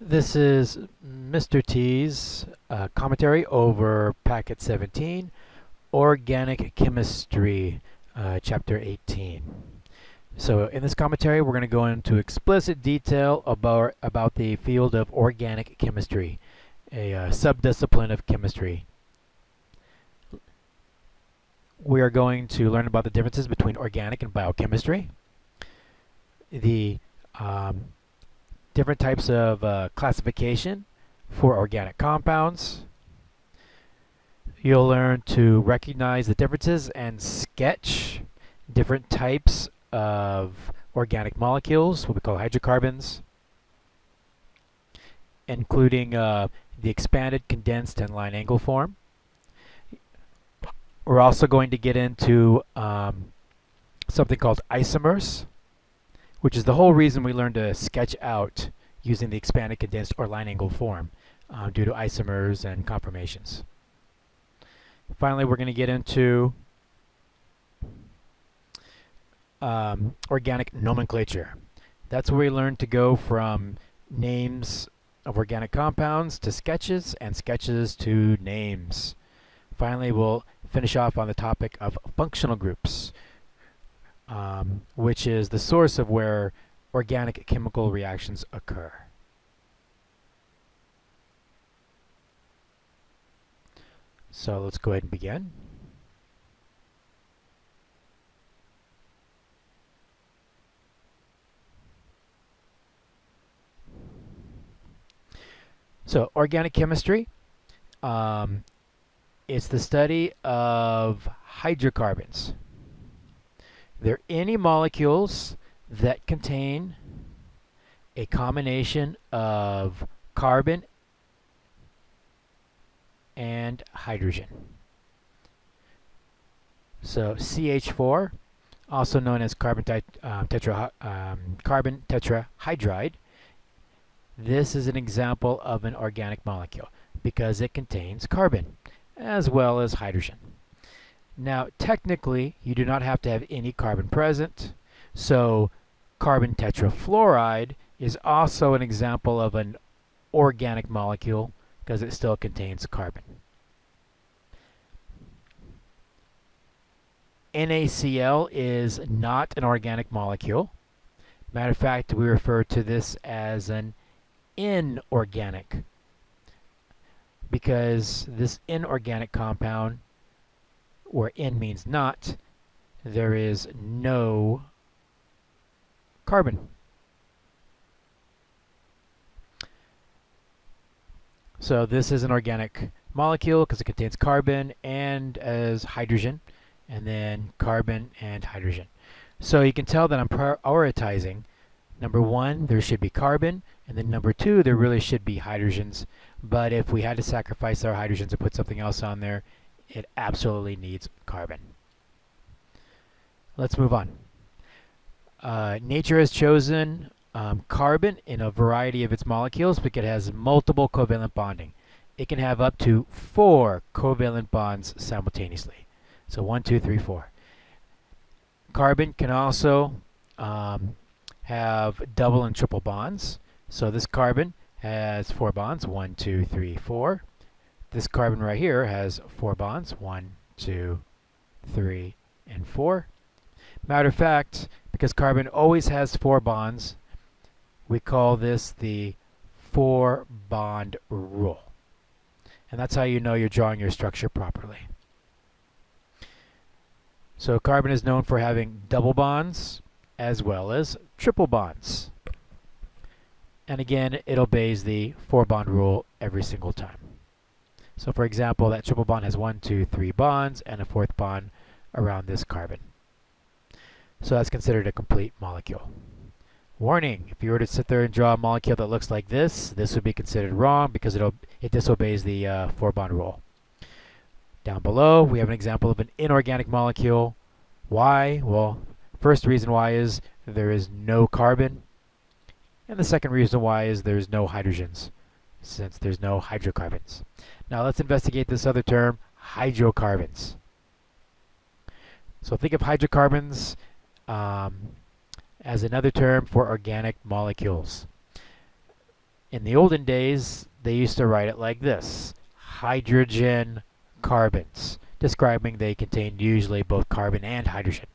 This is Mr. T's commentary over Packet 17, Organic Chemistry, Chapter 18. So in this commentary, we're going to go into explicit detail about the field of organic chemistry, a subdiscipline of chemistry. We are going to learn about the differences between organic and biochemistry, the different types of classification for organic compounds. You'll learn to recognize the differences and sketch different types of organic molecules, what we call hydrocarbons, including the expanded, condensed, and line angle form. We're also going to get into something called isomers, which is the whole reason we learned to sketch out using the expanded, condensed, or line angle form due to isomers and conformations. Finally, we're going to get into organic nomenclature. That's where we learn to go from names of organic compounds to sketches, and sketches to names. Finally, we'll finish off on the topic of functional groups, which is the source of where organic chemical reactions occur. So let's go ahead and begin. So organic chemistry, it's the study of hydrocarbons. They're any molecules that contain a combination of carbon and hydrogen. So CH4, also known as carbon tetrahydride, this is an example of an organic molecule because it contains carbon as well as hydrogen. Now, technically, you do not have to have any carbon present, so carbon tetrafluoride is also an example of an organic molecule because it still contains carbon. NaCl is not an organic molecule. Matter of fact, we refer to this as an inorganic because this inorganic compound, where in means not, there is no carbon. So this is an organic molecule because it contains carbon and as hydrogen, and then carbon and hydrogen. So you can tell that I'm prioritizing number one, there should be carbon, and then number two, there really should be hydrogens. But if we had to sacrifice our hydrogens and put something else on there, it absolutely needs carbon. Let's move on. Nature has chosen carbon in a variety of its molecules because it has multiple covalent bonding. It can have up to 4 covalent bonds simultaneously. So 1, 2, 3, 4. Carbon can also have double and triple bonds. So this carbon has 4 bonds, 1, 2, 3, 4. This carbon right here has 4 bonds, 1, 2, 3, and 4. Matter of fact, because carbon always has 4 bonds, we call this the 4-bond rule. And that's how you know you're drawing your structure properly. So carbon is known for having double bonds as well as triple bonds. And again, it obeys the 4-bond rule every single time. So for example, that triple bond has 1, 2, 3 bonds and a 4th bond around this carbon. So that's considered a complete molecule. Warning, if you were to sit there and draw a molecule that looks like this would be considered wrong because it disobeys the 4-bond rule. Down below, we have an example of an inorganic molecule. Why? Well, first reason why is there is no carbon. And the second reason why is there's no hydrogens, since there's no hydrocarbons. Now let's investigate this other term, hydrocarbons. So think of hydrocarbons as another term for organic molecules. In the olden days, they used to write it like this: hydrogen carbons, describing they contained usually both carbon and hydrogen.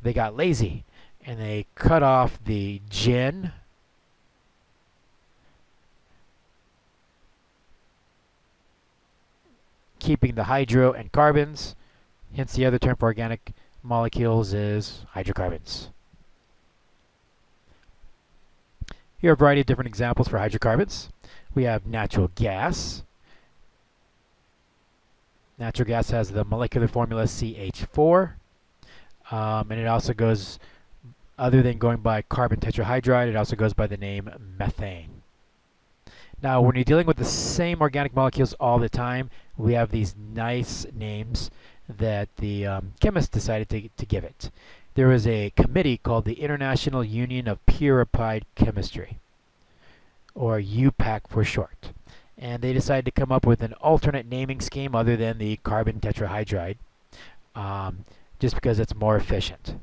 They got lazy and they cut off the gen, keeping the hydro and carbons. Hence the other term for organic molecules is hydrocarbons. Here are a variety of different examples for hydrocarbons. We have natural gas. Natural gas has the molecular formula CH4. And it also goes, other than going by carbon tetrahydride, it also goes by the name methane. Now, when you're dealing with the same organic molecules all the time, we have these nice names that the chemists decided to give it. There was a committee called the International Union of Pure Applied Chemistry, or UPAC for short. And they decided to come up with an alternate naming scheme other than the carbon tetrahydride, just because it's more efficient.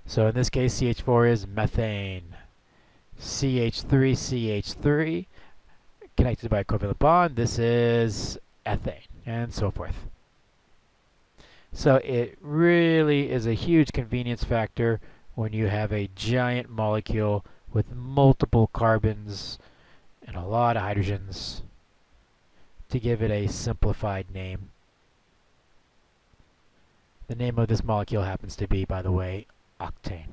So in this case, CH4 is methane. CH3, connected by a covalent bond. This is ethane, and so forth. So it really is a huge convenience factor when you have a giant molecule with multiple carbons and a lot of hydrogens to give it a simplified name. The name of this molecule happens to be, by the way, octane.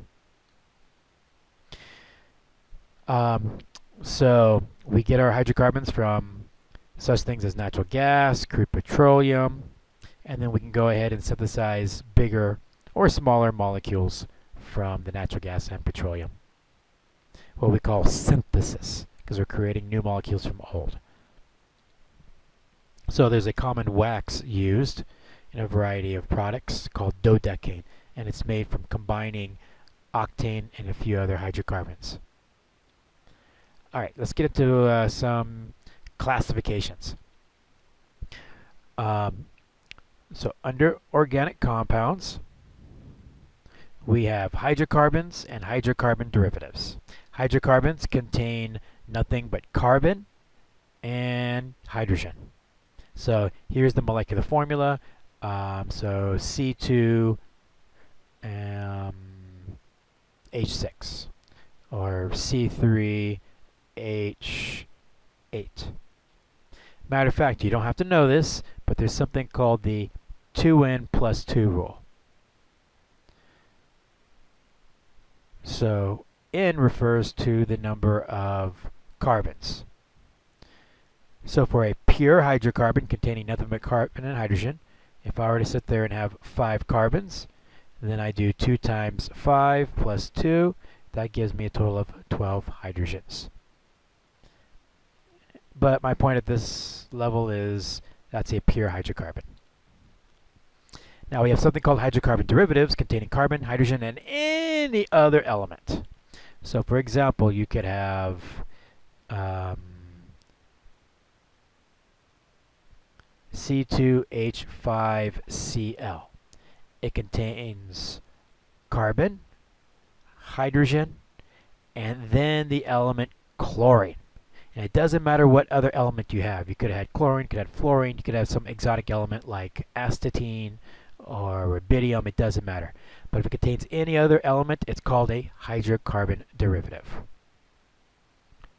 So we get our hydrocarbons from such things as natural gas, crude petroleum, and then we can go ahead and synthesize bigger or smaller molecules from the natural gas and petroleum. What we call synthesis, because we're creating new molecules from old. So there's a common wax used in a variety of products called dodecane, and it's made from combining octane and a few other hydrocarbons. Alright, let's get into some classifications. So under organic compounds, we have hydrocarbons and hydrocarbon derivatives. Hydrocarbons contain nothing but carbon and hydrogen. So here's the molecular formula. So C2 H6 or C3 H8. Matter of fact, you don't have to know this, but there's something called the 2n plus 2 rule. So n refers to the number of carbons. So for a pure hydrocarbon containing nothing but carbon and hydrogen, if I were to sit there and have 5 carbons, then I do 2 times 5 plus 2, that gives me a total of 12 hydrogens. But my point at this level is that's a pure hydrocarbon. Now we have something called hydrocarbon derivatives containing carbon, hydrogen, and any other element. So for example, you could have C2H5Cl. It contains carbon, hydrogen, and then the element chlorine. And it doesn't matter what other element you have. You could have had chlorine, you could have had fluorine, you could have some exotic element like astatine or rubidium, it doesn't matter. But if it contains any other element, it's called a hydrocarbon derivative.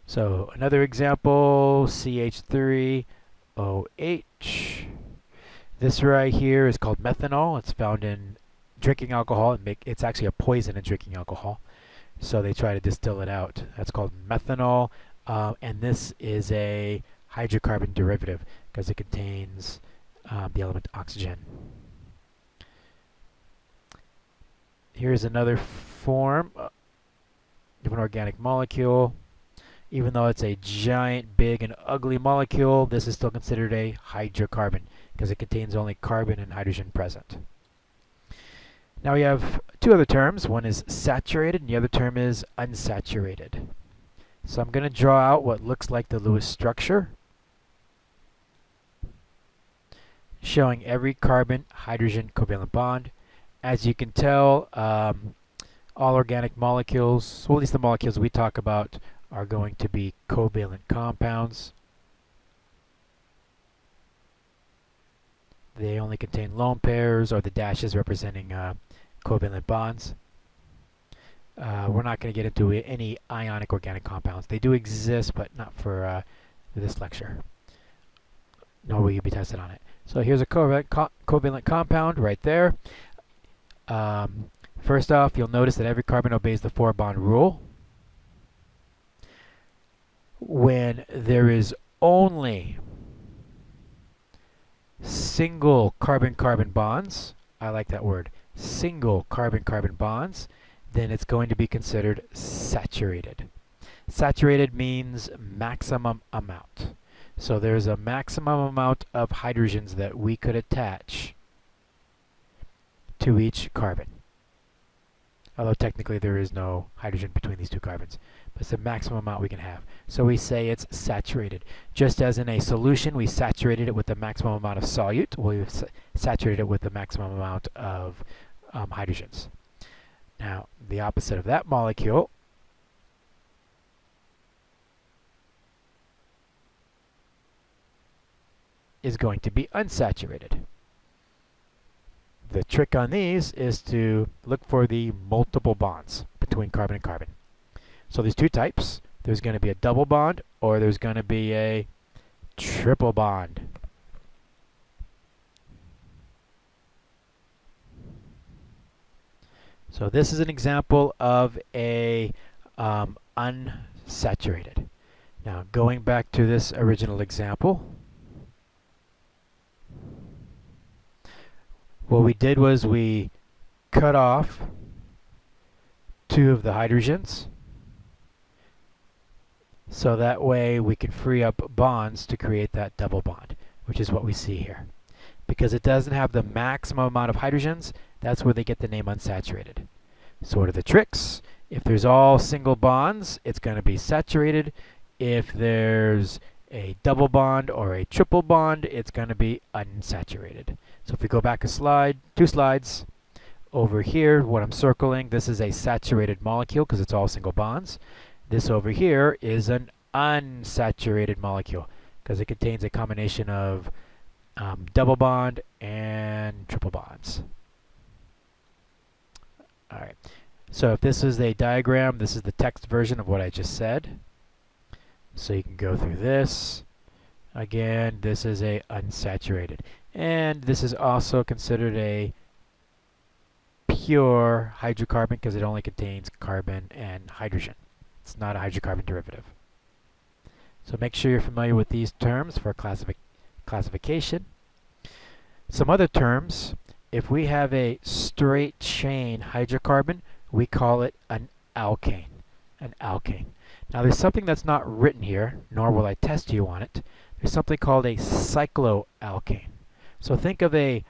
So another example, CH3OH. This right here is called methanol. It's found in drinking alcohol. It's actually a poison in drinking alcohol. So they try to distill it out. That's called methanol. And this is a hydrocarbon derivative because it contains the element oxygen. Here's another form of an organic molecule. Even though it's a giant, big, and ugly molecule, this is still considered a hydrocarbon because it contains only carbon and hydrogen present. Now we have two other terms. One is saturated and the other term is unsaturated. So I'm going to draw out what looks like the Lewis structure, showing every carbon-hydrogen covalent bond. As you can tell, all organic molecules, well, at least the molecules we talk about, are going to be covalent compounds. They only contain lone pairs, or the dashes representing covalent bonds. We're not going to get into any ionic organic compounds. They do exist, but not for this lecture. Nor will you be tested on it. So here's a covalent compound right there. First off, you'll notice that every carbon obeys the 4-bond rule. When there is only single carbon-carbon bonds, I like that word, single carbon-carbon bonds, then it's going to be considered saturated. Saturated means maximum amount. So there's a maximum amount of hydrogens that we could attach to each carbon. Although technically there is no hydrogen between these two carbons, but it's the maximum amount we can have. So we say it's saturated. Just as in a solution, we saturated it with the maximum amount of solute, we've saturated it with the maximum amount of hydrogens. Now, the opposite of that molecule is going to be unsaturated. The trick on these is to look for the multiple bonds between carbon and carbon. So there's two types. There's going to be a double bond, or there's going to be a triple bond. So this is an example of a unsaturated. Now, going back to this original example, what we did was we cut off two of the hydrogens, so that way we can free up bonds to create that double bond, which is what we see here. Because it doesn't have the maximum amount of hydrogens, that's where they get the name unsaturated. So what are the tricks? If there's all single bonds, it's going to be saturated. If there's a double bond or a triple bond, it's going to be unsaturated. So if we go back a slide, 2 slides, over here, what I'm circling, this is a saturated molecule because it's all single bonds. This over here is an unsaturated molecule because it contains a combination of double bond and triple bonds. All right. So if this is a diagram, this is the text version of what I just said. So you can go through this. Again, this is a unsaturated. And this is also considered a pure hydrocarbon because it only contains carbon and hydrogen. It's not a hydrocarbon derivative. So make sure you're familiar with these terms for classification. Some other terms, if we have a straight chain hydrocarbon, we call it an alkane. An alkane. Now there's something that's not written here, nor will I test you on it. There's something called a cycloalkane. So think of a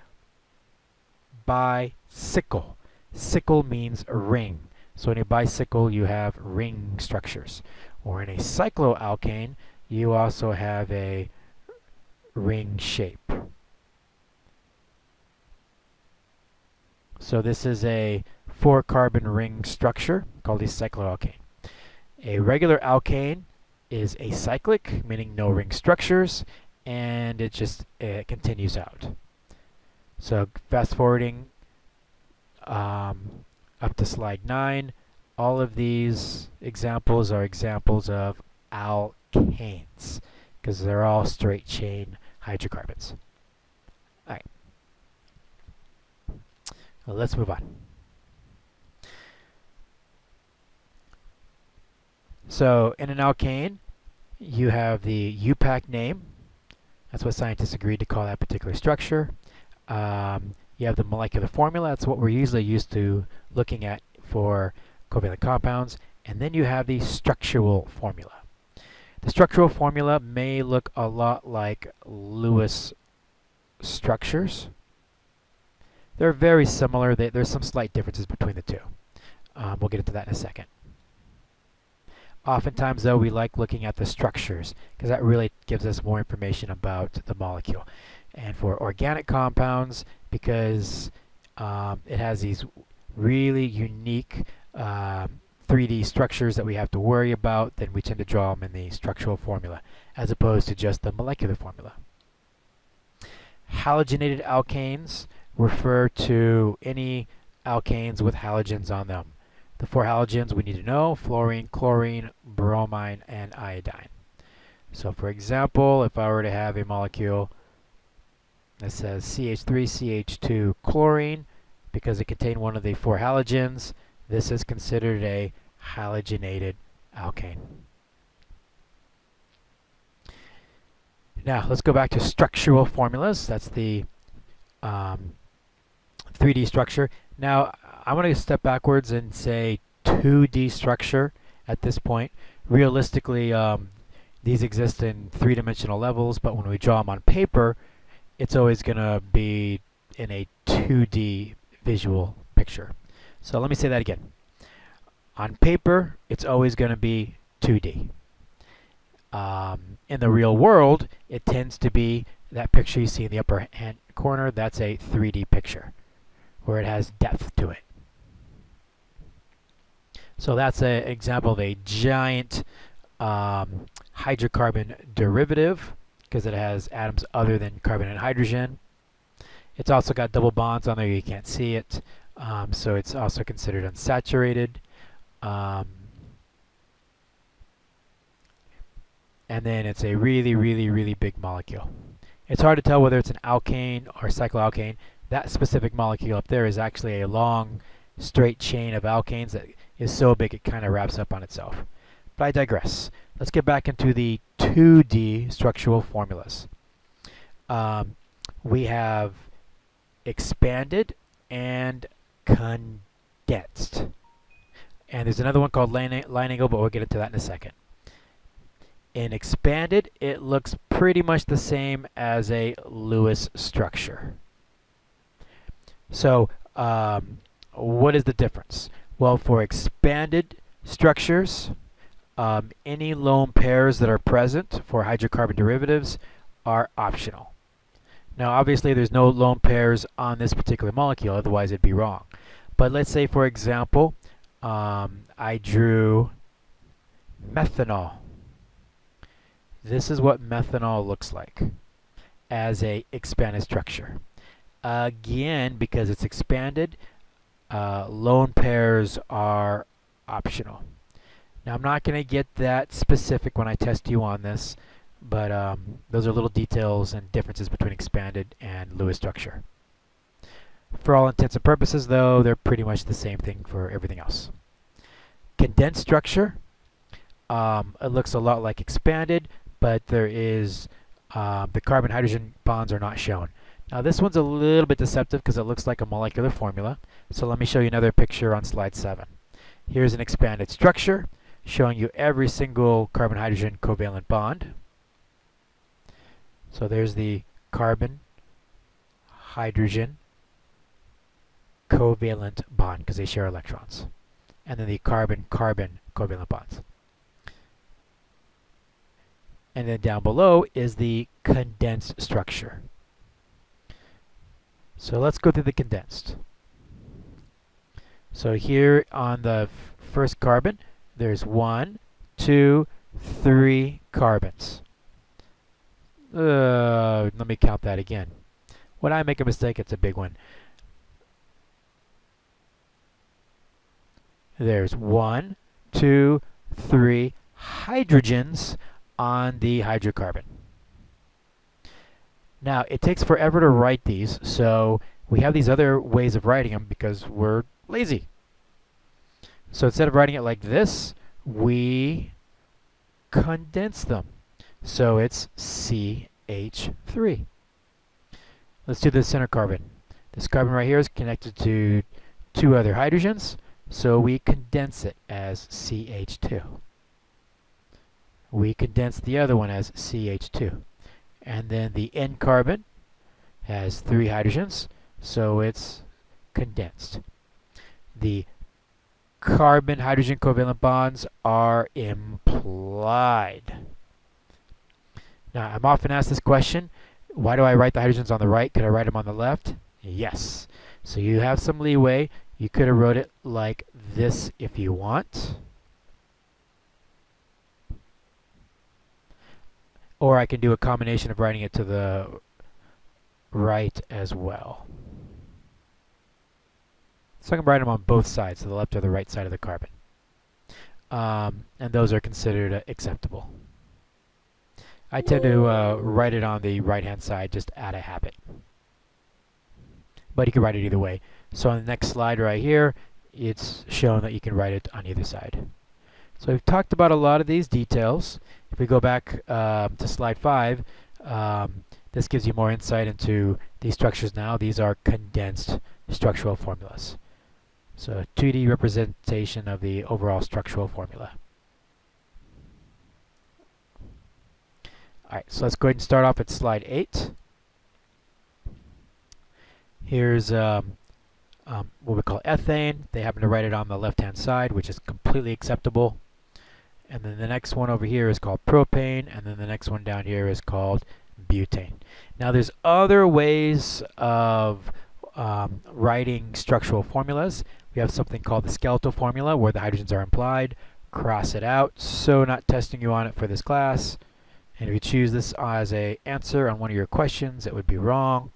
bicycle. Sickle means a ring. So in a bicycle you have ring structures. Or in a cycloalkane you also have a ring shape. So this is a 4-carbon ring structure called a cycloalkane. A regular alkane is acyclic, meaning no ring structures, and it just continues out. So fast forwarding up to slide 9, all of these examples are examples of alkanes because they're all straight chain hydrocarbons. All right. Well, let's move on. So in an alkane, you have the UPAC name. That's what scientists agreed to call that particular structure. You have the molecular formula. That's what we're usually used to looking at for covalent compounds. And then you have the structural formula. The structural formula may look a lot like Lewis structures. They're very similar. There's some slight differences between the two. We'll get into that in a second. Oftentimes, though, we like looking at the structures because that really gives us more information about the molecule. And for organic compounds, because it has these really unique 3D structures that we have to worry about, then we tend to draw them in the structural formula, as opposed to just the molecular formula. Halogenated alkanes refer to any alkanes with halogens on them. The 4 halogens we need to know: fluorine, chlorine, bromine, and iodine. So for example, if I were to have a molecule that says CH3CH2 chlorine, because it contained one of the 4 halogens, this is considered a halogenated alkane. Now let's go back to structural formulas. That's the 3D structure. Now I want to step backwards and say 2D structure at this point. Realistically, these exist in 3-dimensional levels, but when we draw them on paper, it's always going to be in a 2D visual picture. So let me say that again. On paper, it's always going to be 2D. In the real world, it tends to be that picture you see in the upper hand corner. That's a 3D picture where it has depth to it. So that's an example of a giant hydrocarbon derivative, because it has atoms other than carbon and hydrogen. It's also got double bonds on there. You can't see it, so it's also considered unsaturated. And then it's a really, really, really big molecule. It's hard to tell whether it's an alkane or cycloalkane. That specific molecule up there is actually a long, straight chain of alkanes that is so big it kind of wraps up on itself. But I digress. Let's get back into the 2D structural formulas. We have expanded and condensed. And there's another one called line angle, but we'll get into that in a second. In expanded, it looks pretty much the same as a Lewis structure. So, what is the difference? Well, for expanded structures, any lone pairs that are present for hydrocarbon derivatives are optional. Now, obviously, there's no lone pairs on this particular molecule, otherwise it'd be wrong. But let's say, for example, I drew methanol. This is what methanol looks like as a expanded structure. Again, because it's expanded, lone pairs are optional. Now, I'm not going to get that specific when I test you on this, but those are little details and differences between expanded and Lewis structure. For all intents and purposes, though, they're pretty much the same thing for everything else. Condensed structure, it looks a lot like expanded, but there is the carbon-hydrogen bonds are not shown. Now this one's a little bit deceptive because it looks like a molecular formula. So let me show you another picture on slide 7. Here's an expanded structure showing you every single carbon-hydrogen covalent bond. So there's the carbon-hydrogen covalent bond because they share electrons. And then the carbon-carbon covalent bonds. And then down below is the condensed structure. So let's go through the condensed. So here on the first carbon, there's 1, 2, 3 carbons. Let me count that again. When I make a mistake, it's a big one. There's 1, 2, 3 hydrogens on the hydrocarbon. Now, it takes forever to write these, so we have these other ways of writing them because we're lazy. So instead of writing it like this, we condense them. So it's CH3. Let's do the center carbon. This carbon right here is connected to 2 other hydrogens, so we condense it as CH2. We condense the other one as CH2. And then the N carbon has 3 hydrogens, so it's condensed. The carbon-hydrogen covalent bonds are implied. Now, I'm often asked this question, why do I write the hydrogens on the right? Could I write them on the left? Yes. So you have some leeway. You could have wrote it like this if you want. Or I can do a combination of writing it to the right as well. So I can write them on both sides, to the left or the right side of the carbon. And those are considered acceptable. I tend to write it on the right-hand side just out of habit. But you can write it either way. So on the next slide right here, it's shown that you can write it on either side. So we've talked about a lot of these details. If we go back to slide 5, this gives you more insight into these structures now. These are condensed structural formulas. So a 2D representation of the overall structural formula. Alright, so let's go ahead and start off at slide 8. Here's what we call ethane. They happen to write it on the left-hand side, which is completely acceptable. And then the next one over here is called propane, and then the next one down here is called butane. Now there's other ways of writing structural formulas. We have something called the skeletal formula, where the hydrogens are implied. Cross it out. So not testing you on it for this class. And if you choose this as an answer on one of your questions, it would be wrong.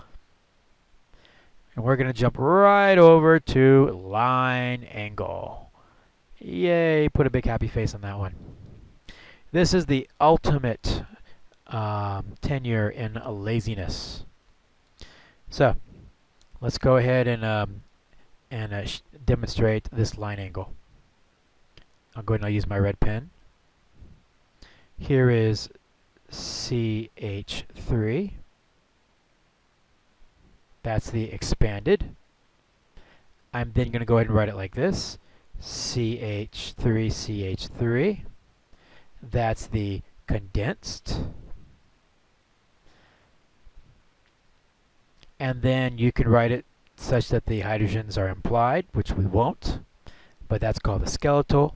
And we're going to jump right over to line angle. Yay, put a big happy face on that one. This is the ultimate tenure in laziness. So let's go ahead and demonstrate this line angle. I'll go ahead and I'll use my red pen. Here is CH3. That's the expanded. I'm then going to go ahead and write it like this. CH3CH3. That's the condensed. And then you can write it such that the hydrogens are implied, which we won't, but that's called the skeletal.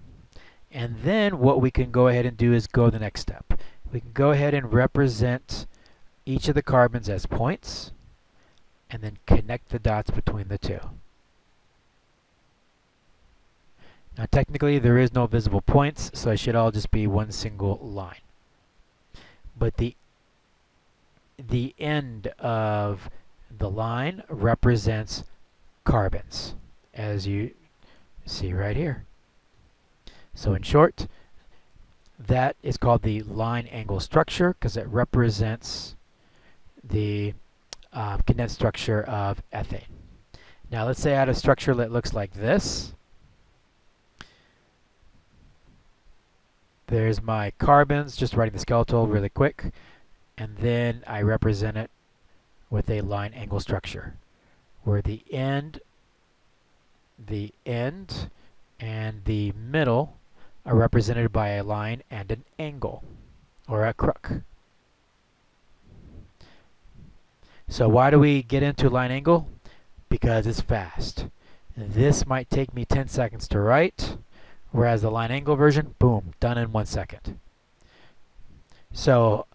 And then what we can go ahead and do is go the next step. We can go ahead and represent each of the carbons as points, and then connect the dots between the two. Now technically there is no visible points, so it should all just be one single line. But the end of the line represents carbons, as you see right here. So in short, that is called the line angle structure because it represents the condensed structure of ethane. Now let's say I had a structure that looks like this. There's my carbons, just writing the skeletal really quick, and then I represent it with a line angle structure where the end, and the middle are represented by a line and an angle, or a crook. So why do we get into line angle? Because it's fast. This might take me 10 seconds to write, whereas the line angle version, boom, done in 1 second. So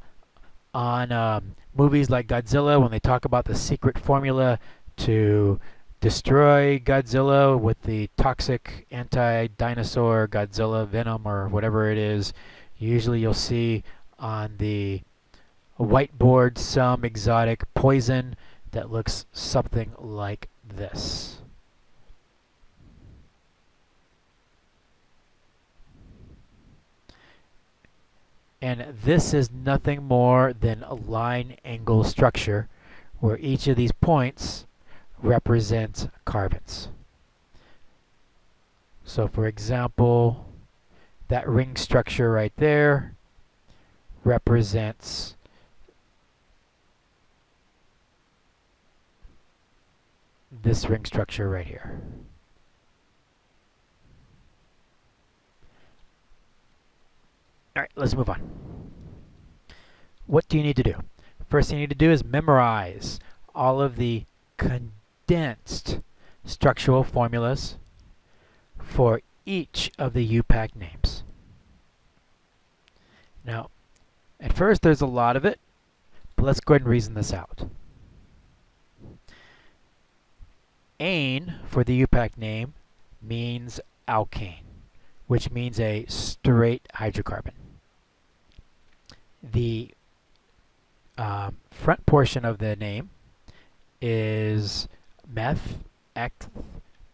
on movies like Godzilla, when they talk about the secret formula to destroy Godzilla with the toxic anti-dinosaur Godzilla venom or whatever it is, usually you'll see on the whiteboard some exotic poison that looks something like this. And this is nothing more than a line angle structure where each of these points represents carbons. So for example, that ring structure right there represents this ring structure right here. All right, let's move on. What do you need to do? First thing you need to do is memorize all of the condensed structural formulas for each of the UPAC names. Now, at first there's a lot of it, but let's go ahead and reason this out. ane for the UPAC name means alkane, which means a straight hydrocarbon. The front portion of the name is meth, eth,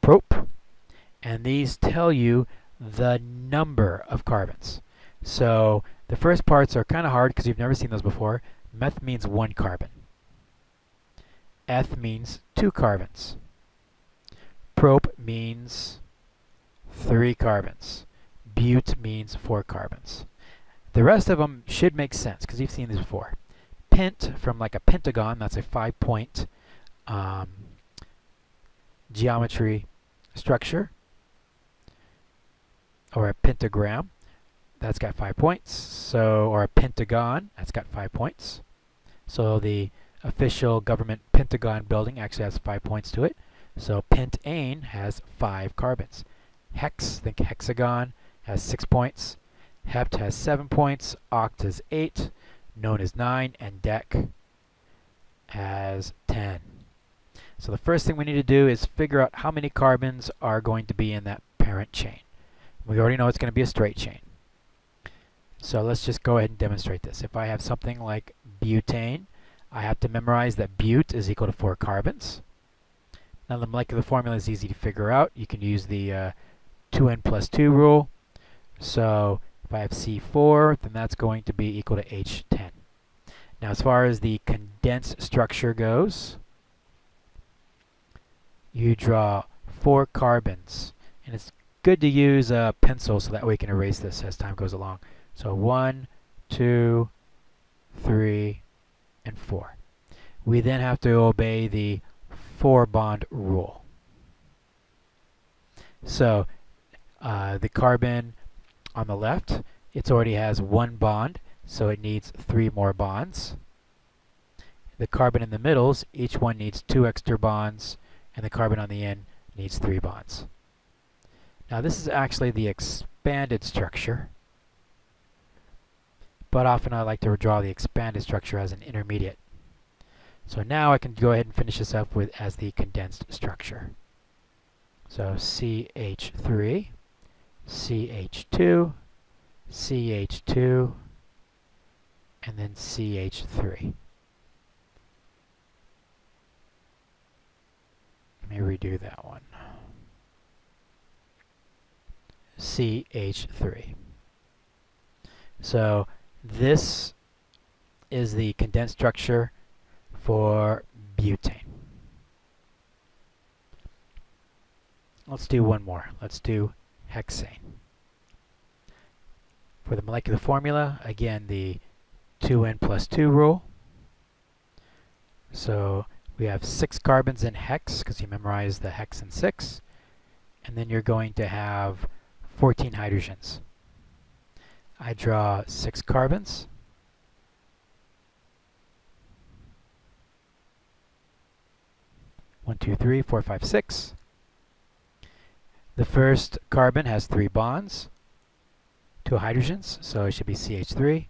prop, and these tell you the number of carbons. So the first parts are kind of hard because you've never seen those before. Meth means 1 carbon. Eth means 2 carbons. Prop means 3 carbons. Bute means 4 carbons. The rest of them should make sense because you've seen these before. Pent, from like a pentagon, that's a 5-point geometry structure, or a pentagram, that's got 5 points. So, or a pentagon, that's got 5 points. So the official government Pentagon building actually has 5 points to it. So pentane has 5 carbons. Hex, think hexagon, has 6 points. Hept has 7 points. Oct has 8. Known as 9, and dec has 10. So the first thing we need to do is figure out how many carbons are going to be in that parent chain. We already know it's going to be a straight chain. So let's just go ahead and demonstrate this. If I have something like butane, I have to memorize that but is equal to 4 carbons. Now the molecular formula is easy to figure out. You can use the 2n plus 2 rule. So if I have C4, then that's going to be equal to H10. Now as far as the condensed structure goes, you draw 4 carbons. And it's good to use a pencil so that way we can erase this as time goes along. So 1, 2, 3, and 4. We then have to obey the 4-bond rule. So the carbon on the left, it already has 1 bond, so it needs 3 more bonds. The carbon in the middles, each one needs 2 extra bonds, and the carbon on the end needs 3 bonds. Now this is actually the expanded structure, but often I like to draw the expanded structure as an intermediate. So now I can go ahead and finish this up with as the condensed structure. So CH3, CH2, CH2, and then CH3. Let me redo that one. CH3. So this is the condensed structure for butane. Let's do one more. Let's do hexane. For the molecular formula, again, the 2n plus 2 rule. So we have 6 carbons in hex, because you memorize the hex in 6. And then you're going to have 14 hydrogens. I draw 6 carbons. One, two, three, four, five, 6. The first carbon has 3 bonds, 2 hydrogens, so it should be CH3.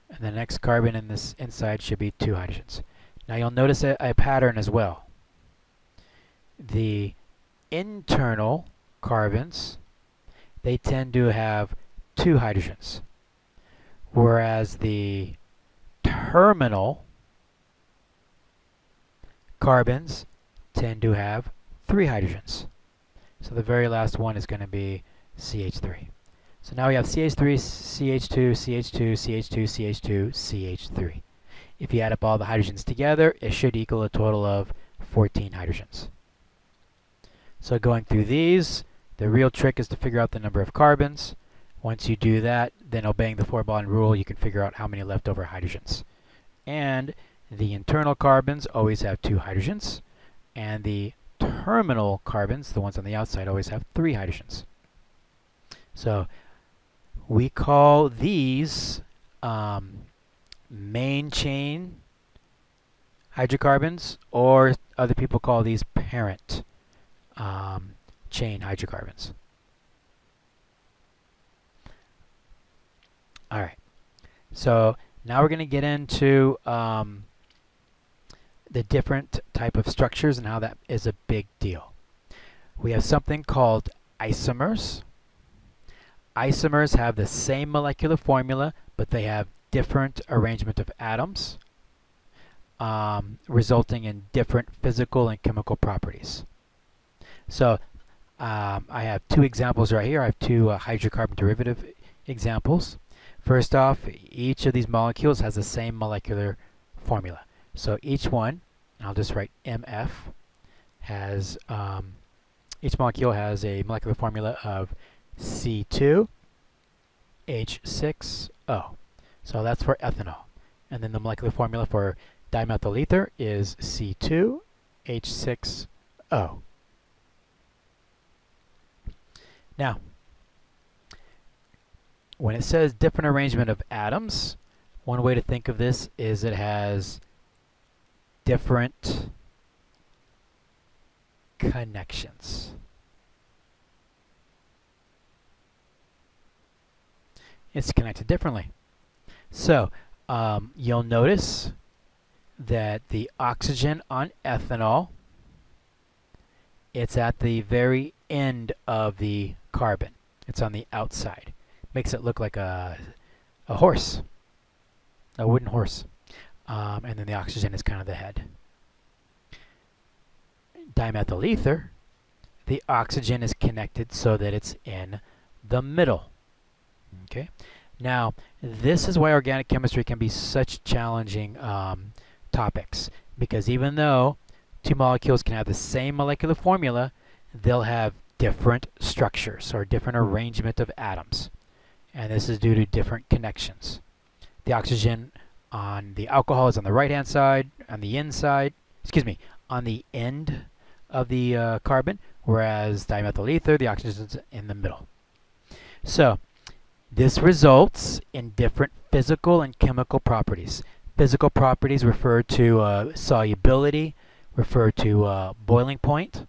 And the next carbon in this inside should be 2 hydrogens. Now you'll notice a pattern as well. The internal carbons, they tend to have 2 hydrogens, whereas the terminal carbons tend to have 3 hydrogens. So the very last one is going to be CH3. So now we have CH3, CH2, CH2, CH2, CH2, CH3. If you add up all the hydrogens together, it should equal a total of 14 hydrogens. So going through these, the real trick is to figure out the number of carbons. Once you do that, then obeying the 4-bond rule, you can figure out how many leftover hydrogens. And the internal carbons always have 2 hydrogens, and the terminal carbons, the ones on the outside, always have 3 hydrogens. So we call these main chain hydrocarbons, or other people call these parent chain hydrocarbons. Alright, so now we're going to get into the different type of structures and how that is a big deal. We have something called isomers. Isomers have the same molecular formula, but they have different arrangement of atoms, resulting in different physical and chemical properties. So I have two examples right here. I have two hydrocarbon derivative examples. First off, each of these molecules has the same molecular formula. So each one, I'll just write MF, has each molecule has a molecular formula of C2H6O. So that's for ethanol. And then the molecular formula for dimethyl ether is C2H6O. Now, when it says different arrangement of atoms, one way to think of this is it has different connections. It's connected differently. So you'll notice that the oxygen on ethanol, it's at the very end of the carbon. It's on the outside. Makes it look like a horse, a wooden horse. And then the oxygen is kind of the head. Dimethyl ether, the oxygen is connected so that it's in the middle. Okay. Now, this is why organic chemistry can be such challenging topics, because even though two molecules can have the same molecular formula, they'll have different structures or different arrangement of atoms. And this is due to different connections. The oxygen on the alcohol is on the right-hand side, on the inside, on the end of the carbon, whereas dimethyl ether, the oxygen is in the middle. So, this results in different physical and chemical properties. Physical properties refer to solubility, refer to boiling point.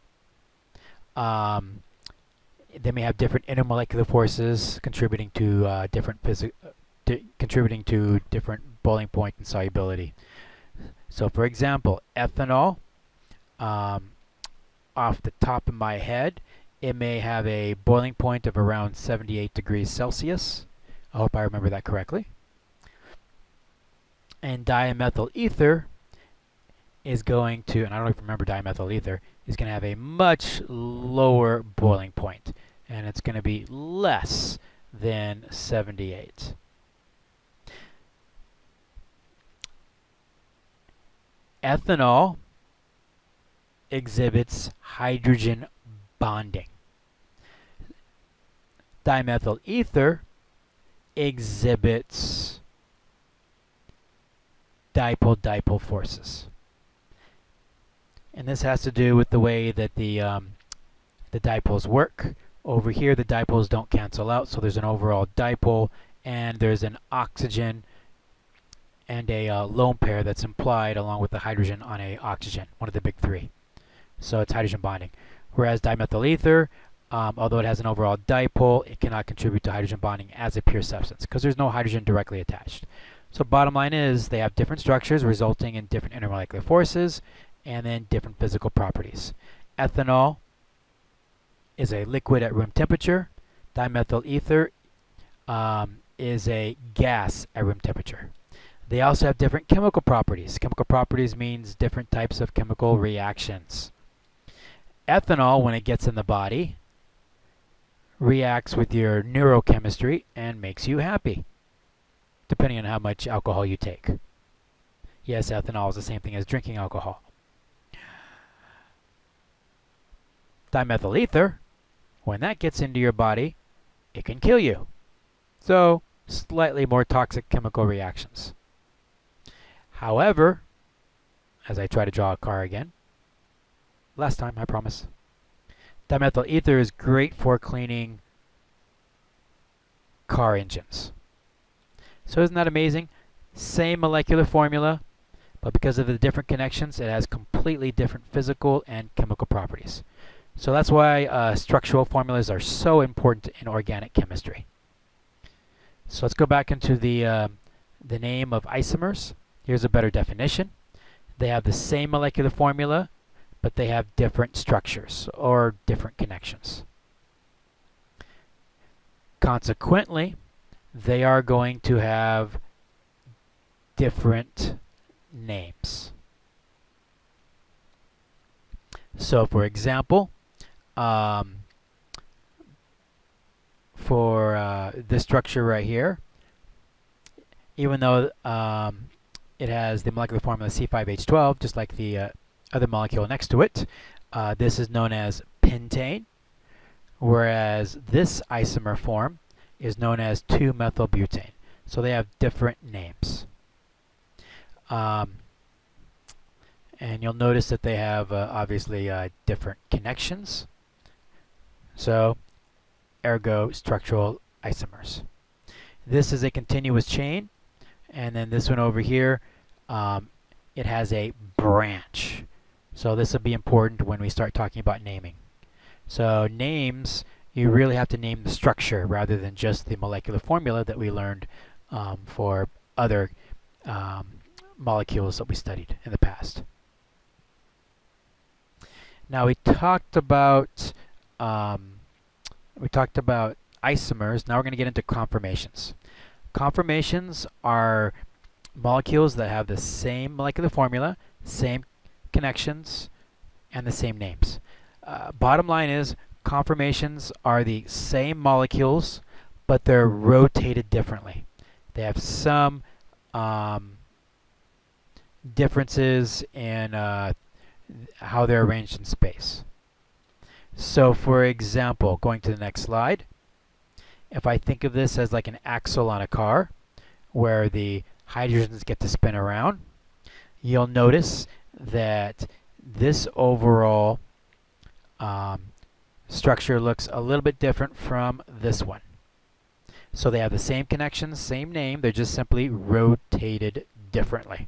They may have different intermolecular forces contributing to different boiling point and solubility. So, for example, ethanol, off the top of my head, it may have a boiling point of around 78 degrees Celsius. I hope I remember that correctly. And dimethyl ether is going to, and I don't even remember dimethyl ether, is going to have a much lower boiling point. And it's going to be less than 78. Ethanol exhibits hydrogen bonding. Dimethyl ether exhibits dipole-dipole forces. And this has to do with the way that the dipoles work. Over here, the dipoles don't cancel out, so there's an overall dipole, and there's an oxygen and a lone pair that's implied along with the hydrogen on a oxygen, one of the big three. So it's hydrogen bonding. Whereas dimethyl ether, although it has an overall dipole, it cannot contribute to hydrogen bonding as a pure substance because there's no hydrogen directly attached. So bottom line is they have different structures resulting in different intermolecular forces and then different physical properties. Ethanol is a liquid at room temperature. Dimethyl ether is a gas at room temperature. They also have different chemical properties. Chemical properties means different types of chemical reactions. Ethanol, when it gets in the body, reacts with your neurochemistry and makes you happy, depending on how much alcohol you take. Yes, ethanol is the same thing as drinking alcohol. Dimethyl ether, when that gets into your body, it can kill you. So, slightly more toxic chemical reactions. However, as I try to draw a car again, last time, I promise, dimethyl ether is great for cleaning car engines. So isn't that amazing? Same molecular formula, but because of the different connections, it has completely different physical and chemical properties. So that's why structural formulas are so important in organic chemistry. So let's go back into the name of isomers. Here's a better definition. They have the same molecular formula, but they have different structures or different connections. Consequently, they are going to have different names. So for example, for this structure right here, even though it has the molecular formula C5H12, just like the other molecule next to it, this is known as pentane, whereas this isomer form is known as 2-methylbutane. So they have different names. And you'll notice that they have obviously different connections. So, ergo structural isomers. This is a continuous chain, and then this one over here, it has a branch. So this will be important when we start talking about naming. So names, you really have to name the structure rather than just the molecular formula that we learned for other molecules that we studied in the past. Now we talked about isomers. Now we're going to get into conformations. Conformations are molecules that have the same molecular formula, same connections, and the same names. Bottom line is, conformations are the same molecules, but they're rotated differently. They have some differences in how they're arranged in space. So for example, going to the next slide, if I think of this as like an axle on a car where the hydrogens get to spin around, you'll notice that this overall structure looks a little bit different from this one. So they have the same connections, same name, they're just simply rotated differently.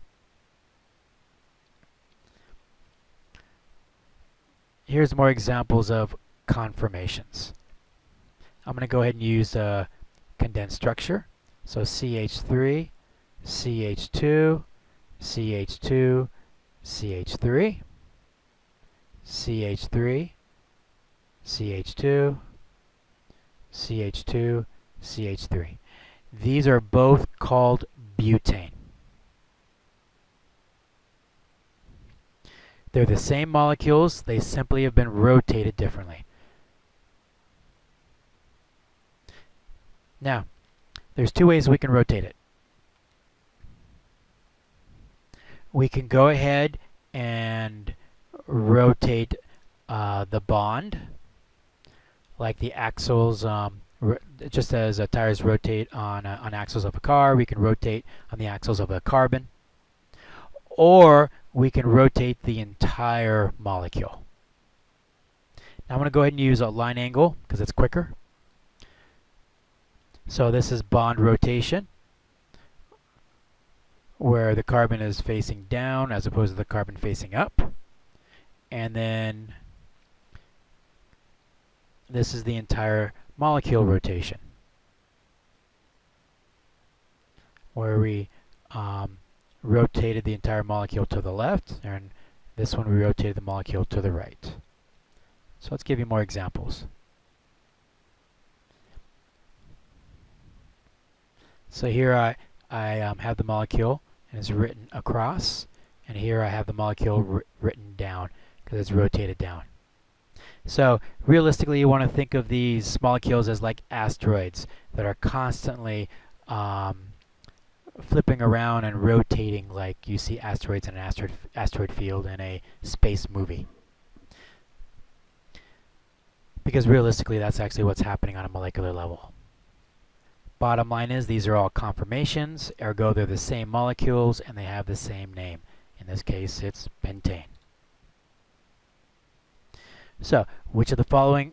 Here's more examples of conformations. I'm going to go ahead and use a condensed structure. So CH3, CH2, CH2, CH3, CH3, CH2, CH2, CH3. These are both called butane. They're the same molecules, they simply have been rotated differently. Now, there's two ways we can rotate it. We can go ahead and rotate the bond, like the axles, just as tires rotate on axles of a car, we can rotate on the axles of a carbon. Or we can rotate the entire molecule. Now I'm going to go ahead and use a line angle because it's quicker. So this is bond rotation, where the carbon is facing down as opposed to the carbon facing up. And then this is the entire molecule rotation, where we rotated the entire molecule to the left, and this one we rotated the molecule to the right. So let's give you more examples. So here I have the molecule and it's written across, and here I have the molecule written down because it's rotated down. So realistically, you want to think of these molecules as like asteroids that are constantly flipping around and rotating like you see asteroids in an asteroid field in a space movie. Because realistically, that's actually what's happening on a molecular level. Bottom line is, these are all conformations, ergo they're the same molecules and they have the same name. In this case, it's pentane. So, which of the following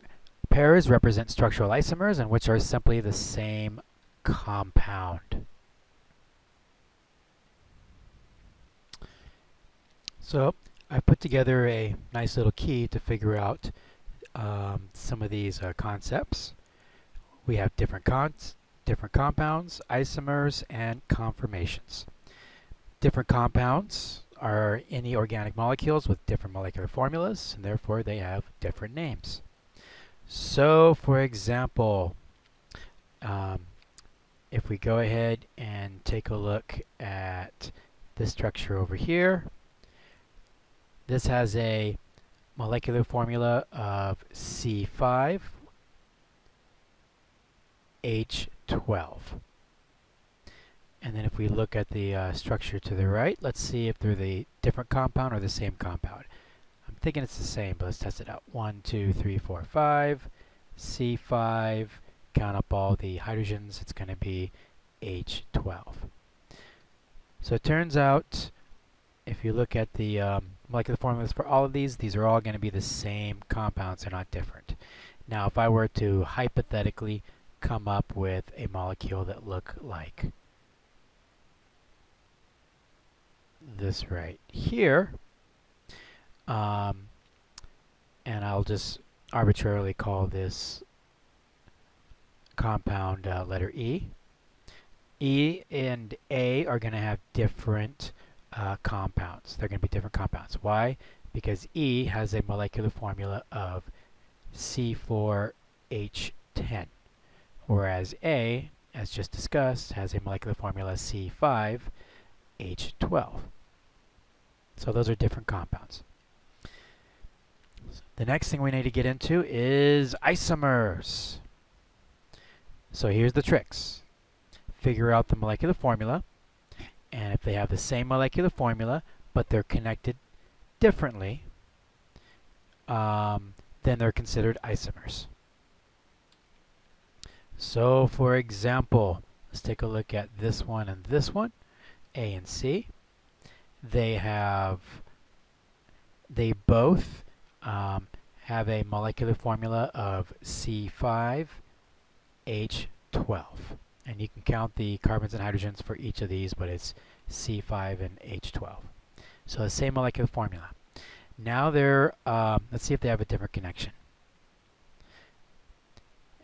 pairs represent structural isomers and which are simply the same compound? So, I put together a nice little key to figure out some of these concepts. We have different compounds, isomers, and conformations. Different compounds are any organic molecules with different molecular formulas, and therefore they have different names. So, for example, if we go ahead and take a look at this structure over here, this has a molecular formula of C5H12. And then if we look at the structure to the right, let's see if they're the different compound or the same compound. I'm thinking it's the same, but let's test it out. 1, 2, 3, 4, 5. C5. Count up all the hydrogens. It's going to be H12. So it turns out, if you look at the molecular formulas for all of these are all going to be the same compounds. They're not different. Now, if I were to hypothetically come up with a molecule that looked like this right here, and I'll just arbitrarily call this compound letter E. E and A are going to have different compounds. They're going to be different compounds. Why? Because E has a molecular formula of C4H10, whereas A, as just discussed, has a molecular formula C5H12. So those are different compounds. The next thing we need to get into is isomers. So here's the tricks. Figure out the molecular formula, and if they have the same molecular formula but they're connected differently, then they're considered isomers. So for example, let's take a look at this one and this one, A and C. They both have a molecular formula of C5H12. And you can count the carbons and hydrogens for each of these, but it's C5 and H12. So the same molecular formula. Now let's see if they have a different connection.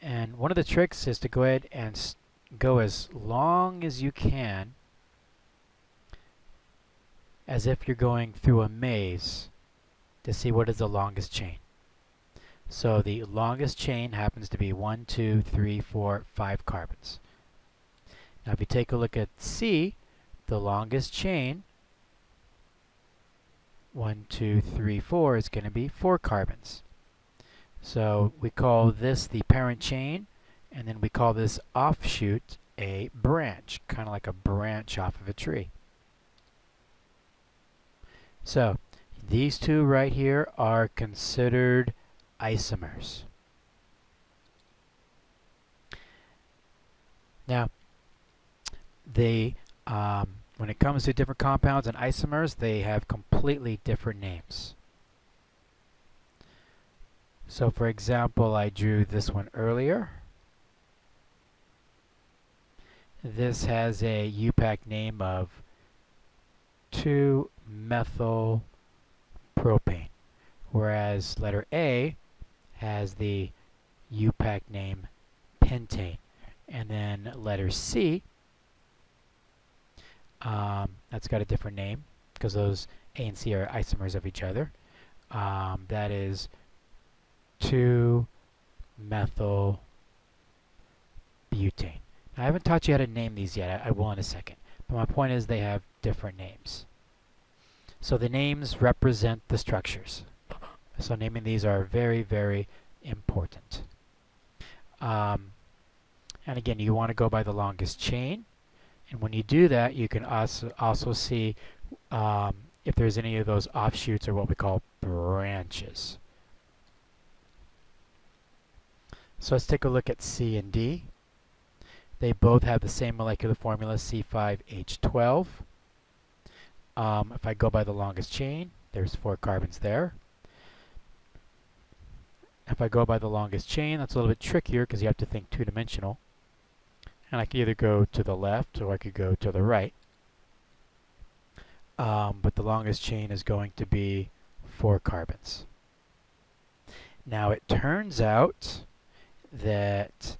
And one of the tricks is to go ahead and go as long as you can, as if you're going through a maze, to see what is the longest chain. So the longest chain happens to be 1, 2, 3, 4, 5 carbons. Now if you take a look at C, the longest chain, 1, 2, 3, 4, is going to be 4 carbons. So we call this the parent chain, and then we call this offshoot a branch, kind of like a branch off of a tree. So these two right here are considered isomers. Now, when it comes to different compounds and isomers, they have completely different names. So for example, I drew this one earlier. This has a UPAC name of 2-methyl propane, whereas letter A has the UPAC name pentane. And then letter C, that's got a different name because those A and C are isomers of each other. That is 2-methyl butane. Now, I haven't taught you how to name these yet. I will in a second. But my point is they have different names. So the names represent the structures. So naming these are very, very important. And again, you want to go by the longest chain. And when you do that, you can also see if there's any of those offshoots or what we call branches. So let's take a look at C and D. They both have the same molecular formula, C5H12. If I go by the longest chain, there's 4 carbons there. If I go by the longest chain, that's a little bit trickier because you have to think two-dimensional. And I could either go to the left or I could go to the right. But the longest chain is going to be 4 carbons. Now it turns out that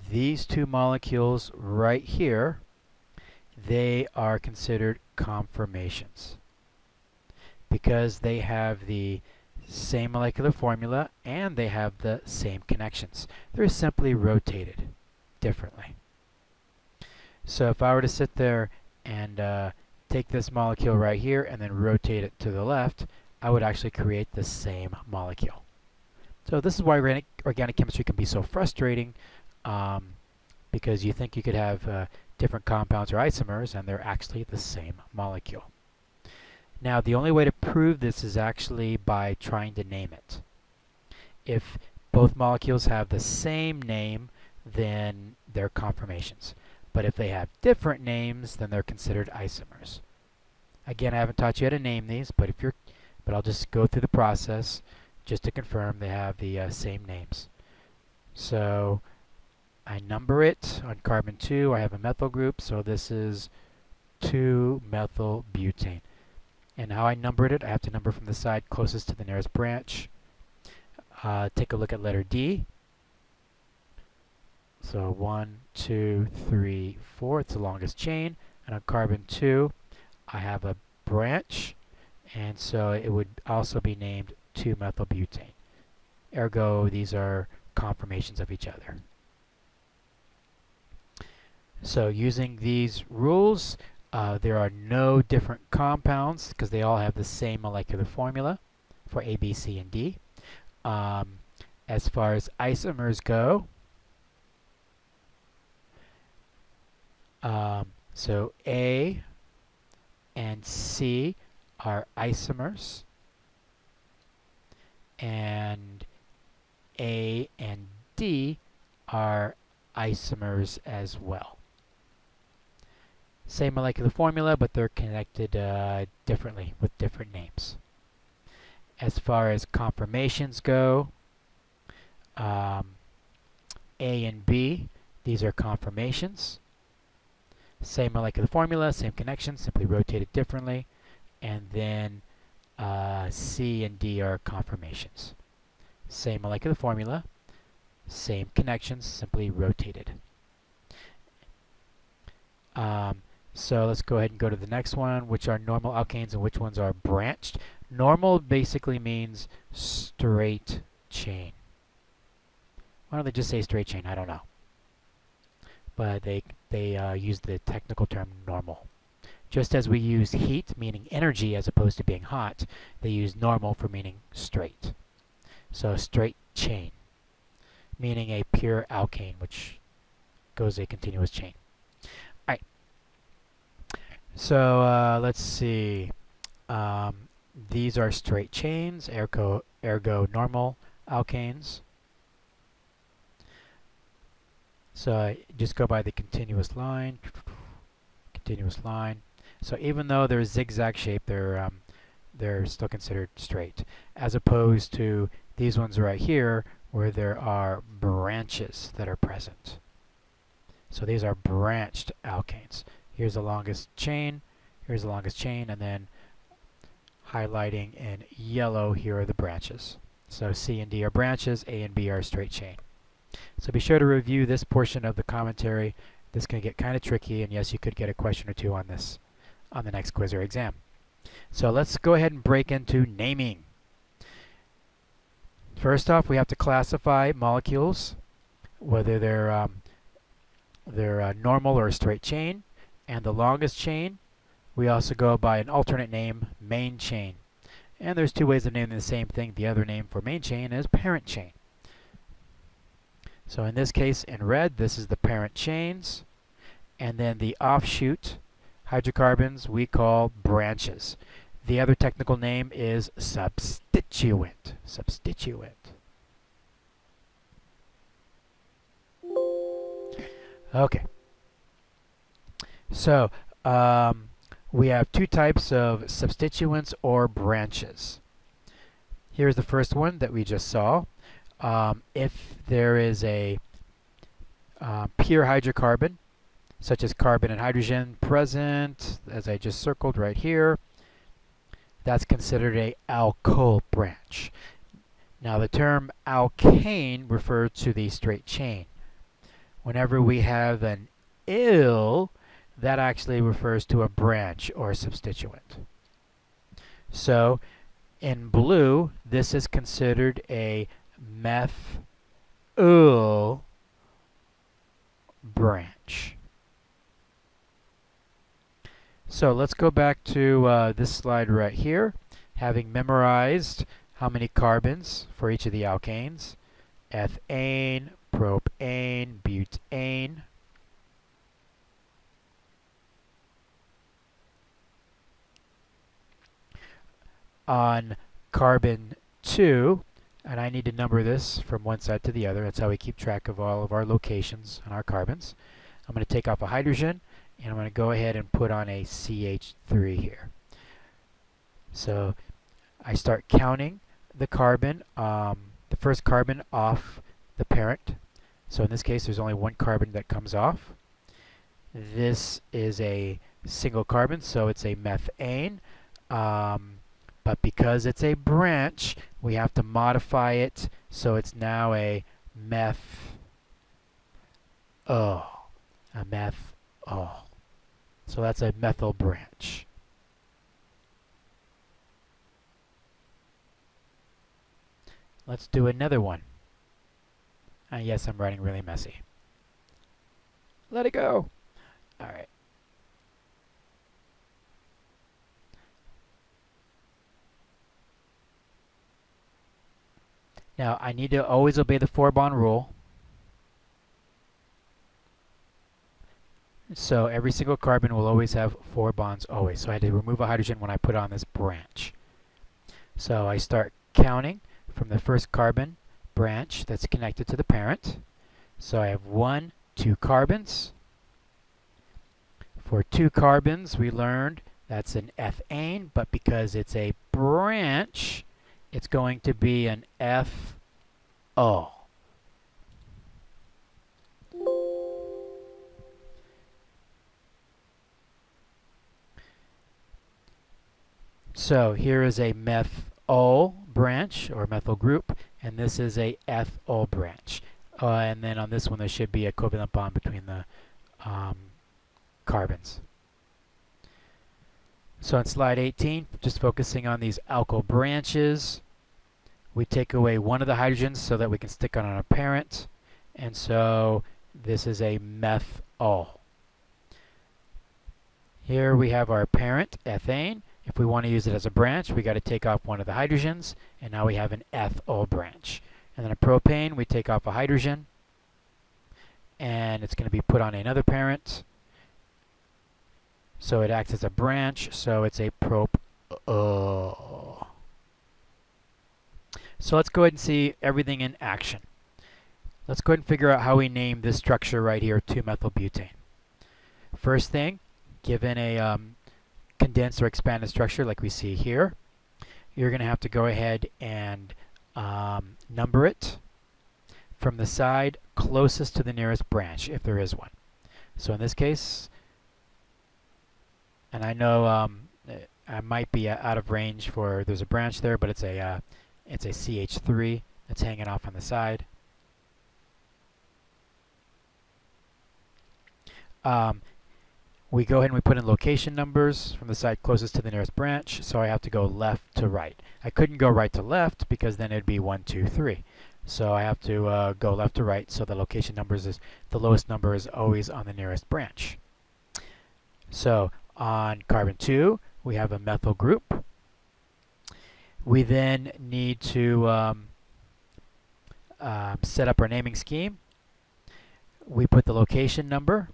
these two molecules right here, they are considered conformations. because they have the same molecular formula and they have the same connections. They're simply rotated differently. So if I were to sit there and take this molecule right here and then rotate it to the left, I would actually create the same molecule. So this is why organic chemistry can be so frustrating, because you think you could have different compounds or isomers and they're actually the same molecule. Now the only way to prove this is actually by trying to name it. If both molecules have the same name, then they're conformations. But if they have different names, then they're considered isomers. Again, I haven't taught you how to name these, but I'll just go through the process just to confirm they have the same names. So I number it. On carbon 2, I have a methyl group, so this is 2-methylbutane. And how I numbered it, I have to number from the side closest to the nearest branch. Take a look at letter D. So 1, 2, 3, 4, it's the longest chain. And on carbon 2, I have a branch, and so it would also be named 2-methylbutane. Ergo, these are conformations of each other. So using these rules, there are no different compounds because they all have the same molecular formula for A, B, C, and D. As far as isomers go, so A and C are isomers, and A and D are isomers as well. Same molecular formula, but they're connected differently with different names. As far as conformations go, A and B, these are conformations. Same molecular formula, same connection, simply rotated differently. And then C and D are conformations. Same molecular formula, same connections, simply rotated. So let's go ahead and go to the next one, which are normal alkanes and which ones are branched. Normal basically means straight chain. Why don't they just say straight chain? I don't know. But they use the technical term normal. Just as we use heat, meaning energy as opposed to being hot, they use normal for meaning straight. So straight chain, meaning a pure alkane, which goes a continuous chain. All right. So let's see. These are straight chains, ergo normal alkanes. So I just go by the continuous line. So even though they're zigzag shape, they're still considered straight, as opposed to these ones right here where there are branches that are present. So these are branched alkanes. Here's the longest chain, here's the longest chain, and then highlighting in yellow, here are the branches. So C and D are branches, A and B are straight chain. So be sure to review this portion of the commentary. This can get kind of tricky, and yes, you could get a question or two on this on the next quiz or exam. So let's go ahead and break into naming. First off, we have to classify molecules, whether they're normal or a straight chain. And the longest chain, we also go by an alternate name, main chain. And there's two ways of naming the same thing. The other name for main chain is parent chain. So in this case, in red, this is the parent chains. And then the offshoot hydrocarbons we call branches. The other technical name is substituent. Okay. So we have two types of substituents or branches. Here's the first one that we just saw. If there is a pure hydrocarbon, such as carbon and hydrogen present, as I just circled right here, that's considered a alkyl branch. Now the term alkane refers to the straight chain. Whenever we have an "ill," that actually refers to a branch or a substituent. So in blue, this is considered a methyl branch. So let's go back to this slide right here, having memorized how many carbons for each of the alkanes: ethane, propane, butane. On carbon 2, and I need to number this from one side to the other. That's how we keep track of all of our locations on our carbons. I'm going to take off a hydrogen, and I'm going to go ahead and put on a CH3 here. So I start counting the carbon, the first carbon off the parent. So in this case, there's only one carbon that comes off. This is a single carbon, so it's a methane. But because it's a branch, we have to modify it, so it's now a methyl. So that's a methyl branch. Let's do another one. And yes, I'm writing really messy. Let it go. All right. Now, I need to always obey the 4-bond rule. So every single carbon will always have 4 bonds always. So I had to remove a hydrogen when I put on this branch. So I start counting from the first carbon branch that's connected to the parent. So I have 1, 2 carbons. For 2 carbons, we learned that's an ethane, but because it's a branch, it's going to be an FO. So here is a methyl branch or methyl group, and this is a ethyl branch. And then on this one, there should be a covalent bond between the carbons. So on slide 18, just focusing on these alkyl branches, we take away one of the hydrogens so that we can stick on a parent. And so this is a methyl. Here we have our parent, ethane. If we want to use it as a branch, we got to take off one of the hydrogens, and now we have an ethyl branch. And then a propane, we take off a hydrogen, and it's going to be put on another parent. So it acts as a branch, so it's a prop. So let's go ahead and see everything in action. Let's go ahead and figure out how we name this structure right here, 2-methylbutane. First thing, given a condensed or expanded structure like we see here, you're going to have to go ahead and number it from the side closest to the nearest branch, if there is one. So in this case, and I know I might be out of range for, there's a branch there, but it's a CH3 that's hanging off on the side. We go ahead and we put in location numbers from the side closest to the nearest branch, so I have to go left to right. I couldn't go right to left because then it'd be 1, 2, 3. So I have to go left to right, so the location numbers is, the lowest number is always on the nearest branch. So on carbon 2, we have a methyl group. We then need to set up our naming scheme. We put the location number.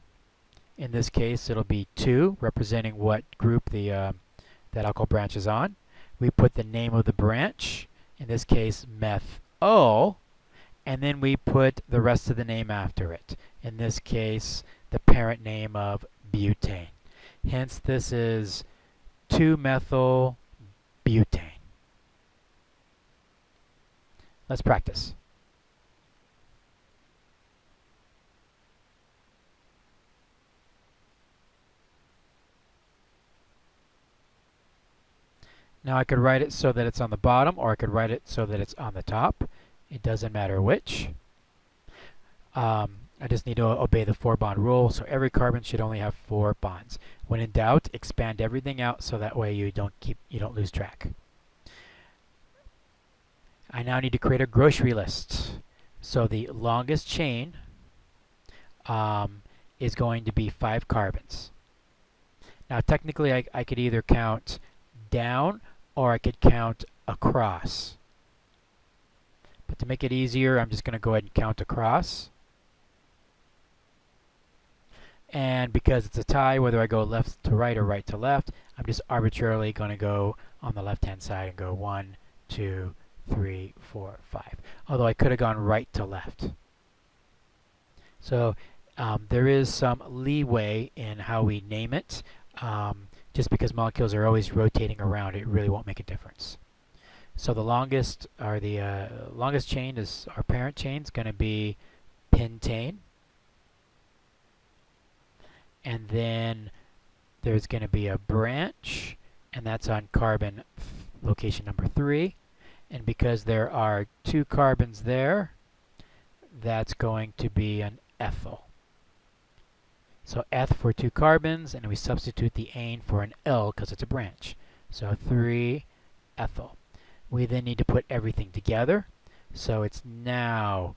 In this case, it'll be 2, representing what group the that alkyl branch is on. We put the name of the branch, in this case, methyl, and then we put the rest of the name after it. In this case, the parent name of butane. Hence, this is 2-methylbutane. Let's practice. Now I could write it so that it's on the bottom, or I could write it so that it's on the top. It doesn't matter which. I just need to obey the 4-bond rule, so every carbon should only have 4 bonds. When in doubt, expand everything out so that way you don't lose track. I now need to create a grocery list. So the longest chain is going to be 5 carbons. Now technically I could either count down or I could count across. But to make it easier, I'm just going to go ahead and count across. And because it's a tie, whether I go left to right or right to left, I'm just arbitrarily going to go on the left-hand side and go 1, 2, 3, 4, 5. Although I could have gone right to left. So there is some leeway in how we name it. Just because molecules are always rotating around, it really won't make a difference. So the longest chain is our parent chain is going to be pentane. And then there's going to be a branch, and that's on carbon location number 3. And because there are 2 carbons there, that's going to be an ethyl. So eth for 2 carbons, and we substitute the ane for an L because it's a branch. So 3-ethyl. We then need to put everything together. So it's now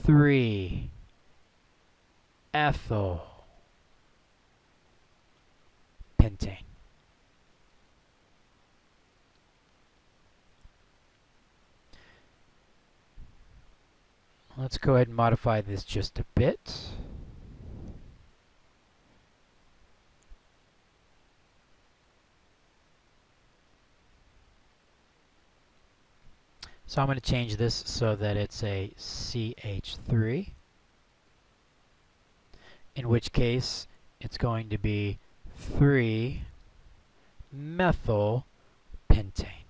3-ethyl pentane. Let's go ahead and modify this just a bit. So I'm going to change this so that it's a CH3, in which case it's going to be 3-methyl pentane.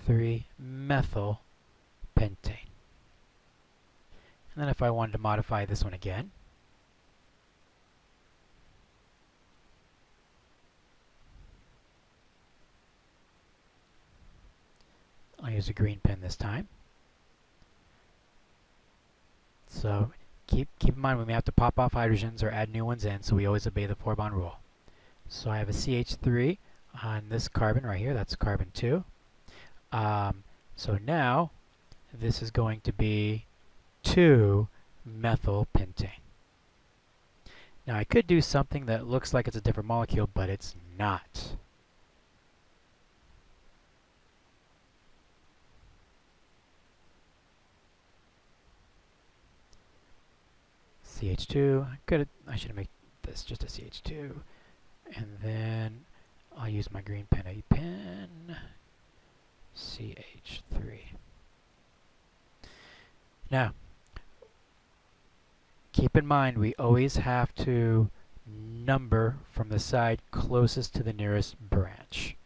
3-methyl pentane. And then if I wanted to modify this one again, I'll use a green pen this time. So keep in mind we may have to pop off hydrogens or add new ones in, so we always obey the 4-bond rule. So I have a CH3 on this carbon right here, that's carbon 2. So now this is going to be 2-methyl pentane. Now I could do something that looks like it's a different molecule, but it's not. CH2, I should have made this just a CH2, and then I'll use my green pen, CH3. Now, keep in mind we always have to number from the side closest to the nearest branch.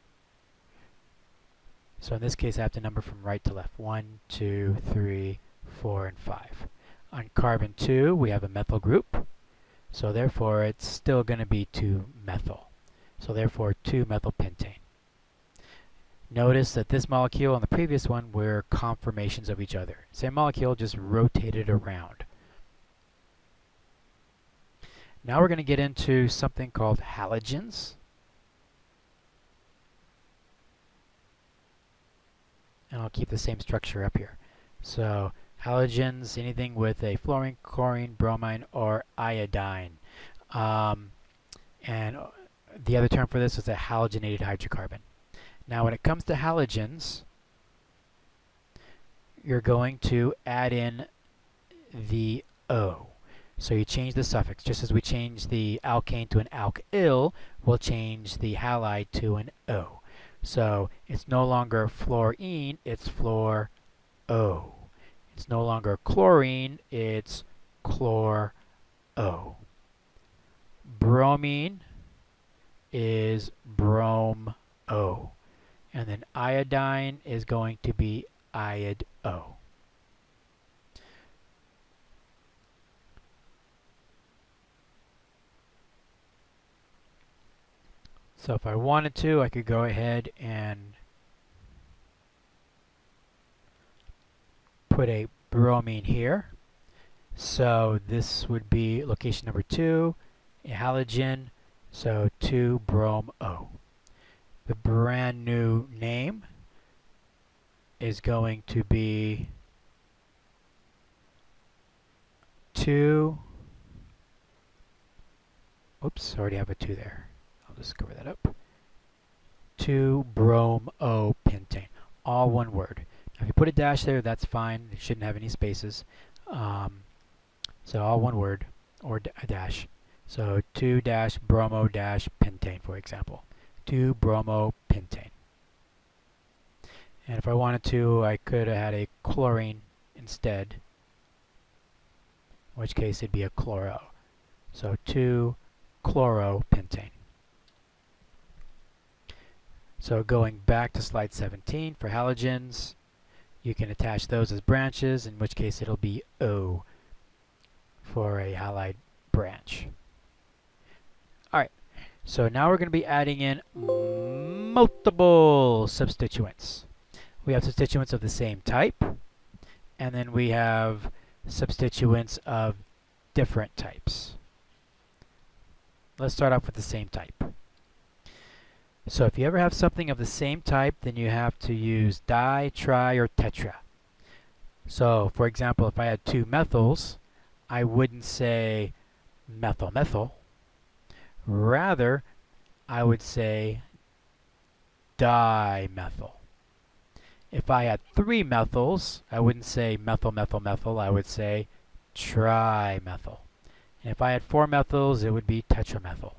So in this case I have to number from right to left, 1, 2, 3, 4, and 5. On carbon 2, we have a methyl group, so therefore it's still going to be 2-methyl. So therefore 2-methyl pentane. Notice that this molecule and the previous one were conformations of each other. Same molecule, just rotated around. Now we're going to get into something called halogens. And I'll keep the same structure up here. So halogens, anything with a fluorine, chlorine, bromine, or iodine. And the other term for this is a halogenated hydrocarbon. Now when it comes to halogens, you're going to add in the O. So you change the suffix. Just as we change the alkane to an alkyl, we'll change the halide to an O. So it's no longer fluorine, it's fluor-O. It's no longer chlorine, it's chlor-O. Bromine is brom-O. And then iodine is going to be iod-O. So if I wanted to, I could go ahead and put a bromine here. So this would be location number 2, a halogen, so 2-brom-O. The brand new name is going to be 2, oops, already have a 2 there. I'll just cover that up. 2-brom-O pentane, all one word. Now if you put a dash there, that's fine. It shouldn't have any spaces. So all one word, or a dash. So 2-bromo-pentane, for example. 2-bromo-pentane. And if I wanted to, I could have had a chlorine instead, in which case it'd be a chloro. So 2-chloropentane. So going back to slide 17, for halogens, you can attach those as branches, in which case it'll be O for a halide branch. Alright, so now we're going to be adding in multiple substituents. We have substituents of the same type, and then we have substituents of different types. Let's start off with the same type. So if you ever have something of the same type, then you have to use di, tri, or tetra. So for example, if I had 2 methyls, I wouldn't say methyl-methyl. Rather, I would say dimethyl. If I had 3 methyls, I wouldn't say methyl-methyl-methyl. I would say trimethyl. And if I had 4 methyls, it would be tetramethyl.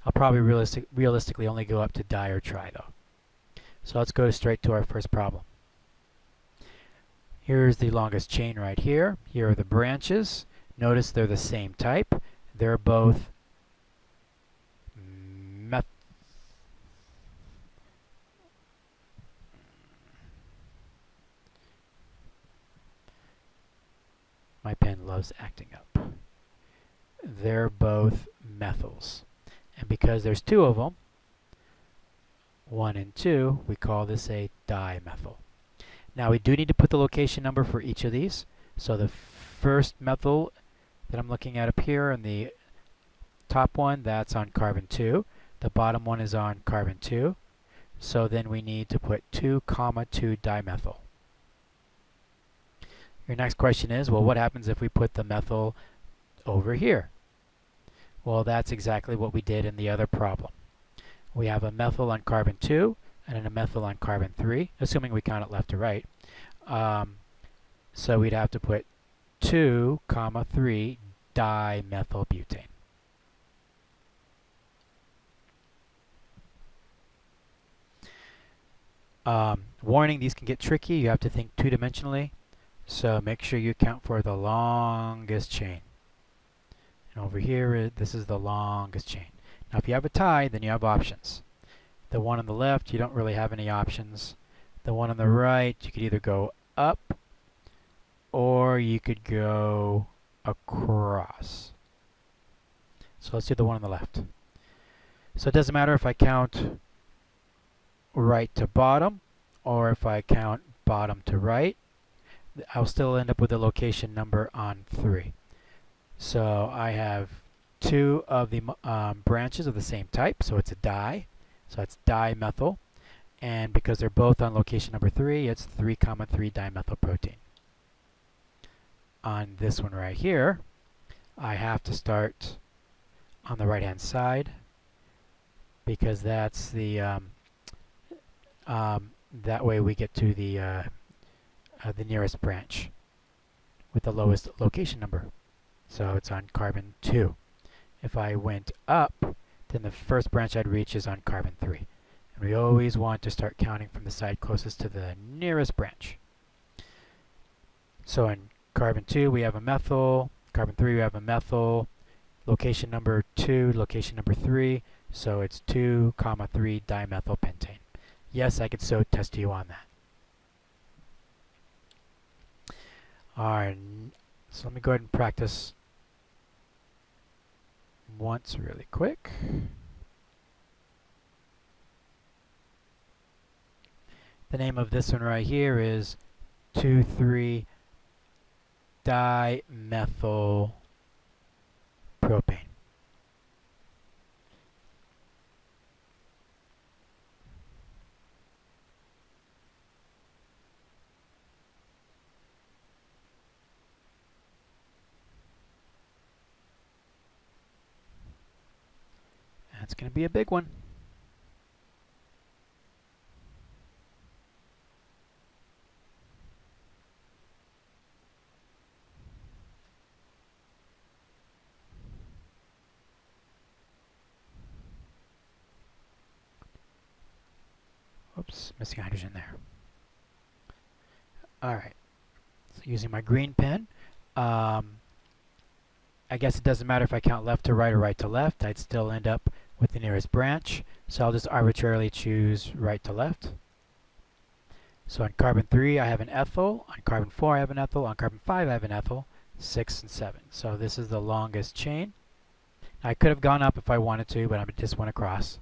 I'll probably realistically only go up to di or tri though. So let's go straight to our first problem. Here's the longest chain right here. Here are the branches. Notice they're the same type. They're both my pen loves acting up. They're both methyls. And because there's 2 of them, 1 and 2, we call this a dimethyl. Now we do need to put the location number for each of these. So the first methyl that I'm looking at up here, and the top one, that's on carbon 2. The bottom one is on carbon 2. So then we need to put 2, 2 dimethyl. Your next question is, well, what happens if we put the methyl over here? Well, that's exactly what we did in the other problem. We have a methyl on carbon 2 and a methyl on carbon 3, assuming we count it left to right. So we'd have to put 2, 3 dimethylbutane. Warning, these can get tricky. You have to think 2-dimensionally. So make sure you account for the longest chain. And over here, this is the longest chain. Now if you have a tie, then you have options. The one on the left, you don't really have any options. The one on the right, you could either go up or you could go across. So let's do the one on the left. So it doesn't matter if I count right to bottom or if I count bottom to right. I'll still end up with a location number on 3. So I have 2 of the branches of the same type, so it's a di. So it's dimethyl. And because they're both on location number 3, it's 3, 3 dimethyl protein. On this one right here, I have to start on the right-hand side because that's the that way we get to the nearest branch with the lowest location number. So it's on carbon 2. If I went up, then the first branch I'd reach is on carbon 3. And we always want to start counting from the side closest to the nearest branch. So in carbon 2 we have a methyl, carbon 3 we have a methyl, location number 2, location number 3, so it's 2, 3 dimethylpentane. Yes, I could so test you on that. Alright, so let me go ahead and practice once really quick. The name of this one right here is 2,3 dimethylpropane. That's going to be a big one. Oops, missing hydrogen there. Alright, so using my green pen, I guess it doesn't matter if I count left to right or right to left. I'd still end up with the nearest branch. So I'll just arbitrarily choose right to left. So on carbon 3 I have an ethyl, on carbon 4 I have an ethyl, on carbon 5 I have an ethyl, 6 and 7. So this is the longest chain. I could have gone up if I wanted to, but I just went across.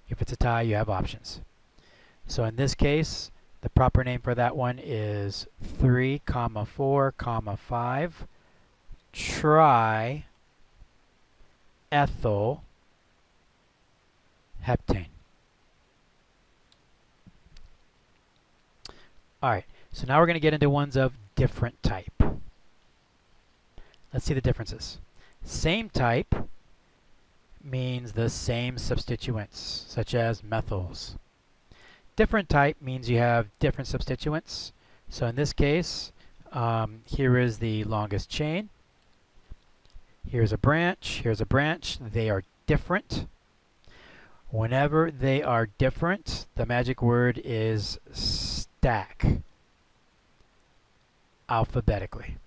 If it's a tie, you have options. So in this case, the proper name for that one is 3, 4, 5 tri ethyl heptane. Alright, so now we're going to get into ones of different type. Let's see the differences. Same type means the same substituents, such as methyls. Different type means you have different substituents. So in this case, here is the longest chain. Here's a branch. Here's a branch. They are different. Whenever they are different, the magic word is stack alphabetically.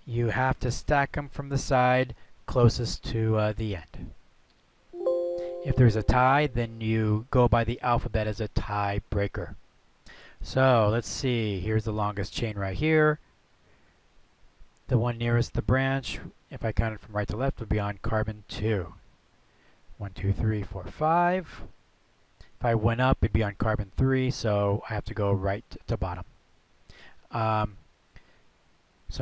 You have to stack them from the side closest to the end. If there's a tie, then you go by the alphabet as a tiebreaker. So let's see, here's the longest chain right here. The one nearest the branch, if I count it from right to left, would be on carbon 2. 1, 2, 3, 4, 5. If I went up, it'd be on carbon 3, so I have to go right to bottom. So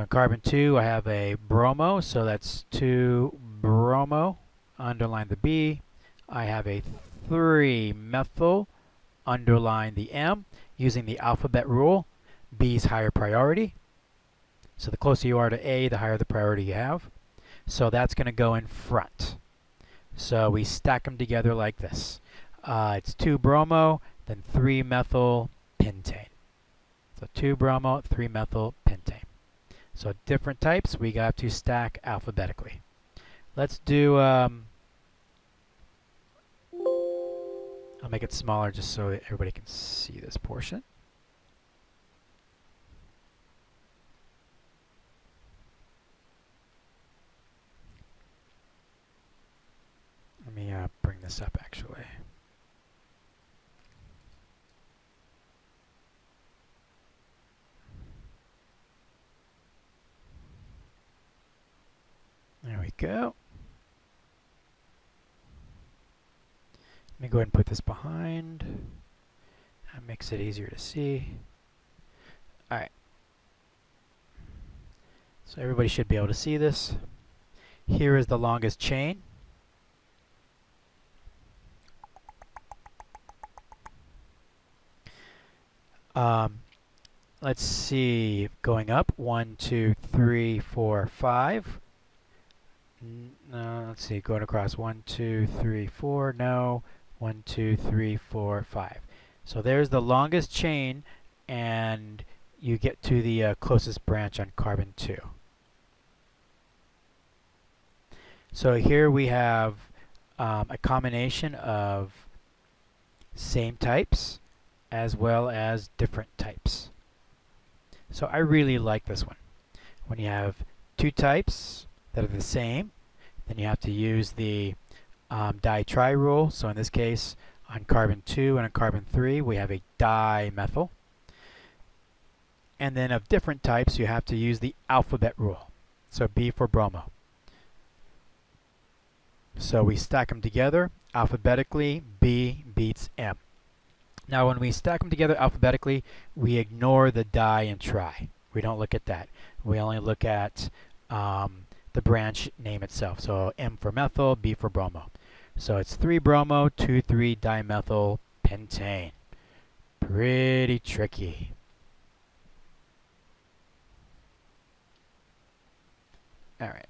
on carbon 2, I have a bromo, so that's 2 bromo, underline the B. I have a 3 methyl, underline the M, using the alphabet rule. B's higher priority. So the closer you are to A, the higher the priority you have. So that's going to go in front. So we stack them together like this. It's 2 bromo, then 3 methyl pentane. So 2 bromo, 3 methyl pentane. So different types, we got to stack alphabetically. Let's do, I'll make it smaller just so that everybody can see this portion. Let me bring this up actually. There we go. Let me go ahead and put this behind. That makes it easier to see. Alright. So everybody should be able to see this. Here is the longest chain. Let's see, going up, 1, 2, 3, 4, 5. No, let's see, going across, 1, 2, 3, 4, no, 1, 2, 3, 4, 5. So there's the longest chain, and you get to the closest branch on carbon 2. So here we have a combination of same types as well as different types. So I really like this one. When you have two types that are the same, then you have to use the di-tri rule. So in this case, on carbon 2 and on carbon 3, we have a dimethyl. And then of different types, you have to use the alphabet rule. So B for bromo. So we stack them together alphabetically. B beats M. Now when we stack them together alphabetically, we ignore the di and tri. We don't look at that. We only look at the branch name itself. So M for methyl, B for bromo. So it's 3-bromo, 2,3-dimethyl pentane. Pretty tricky. All right.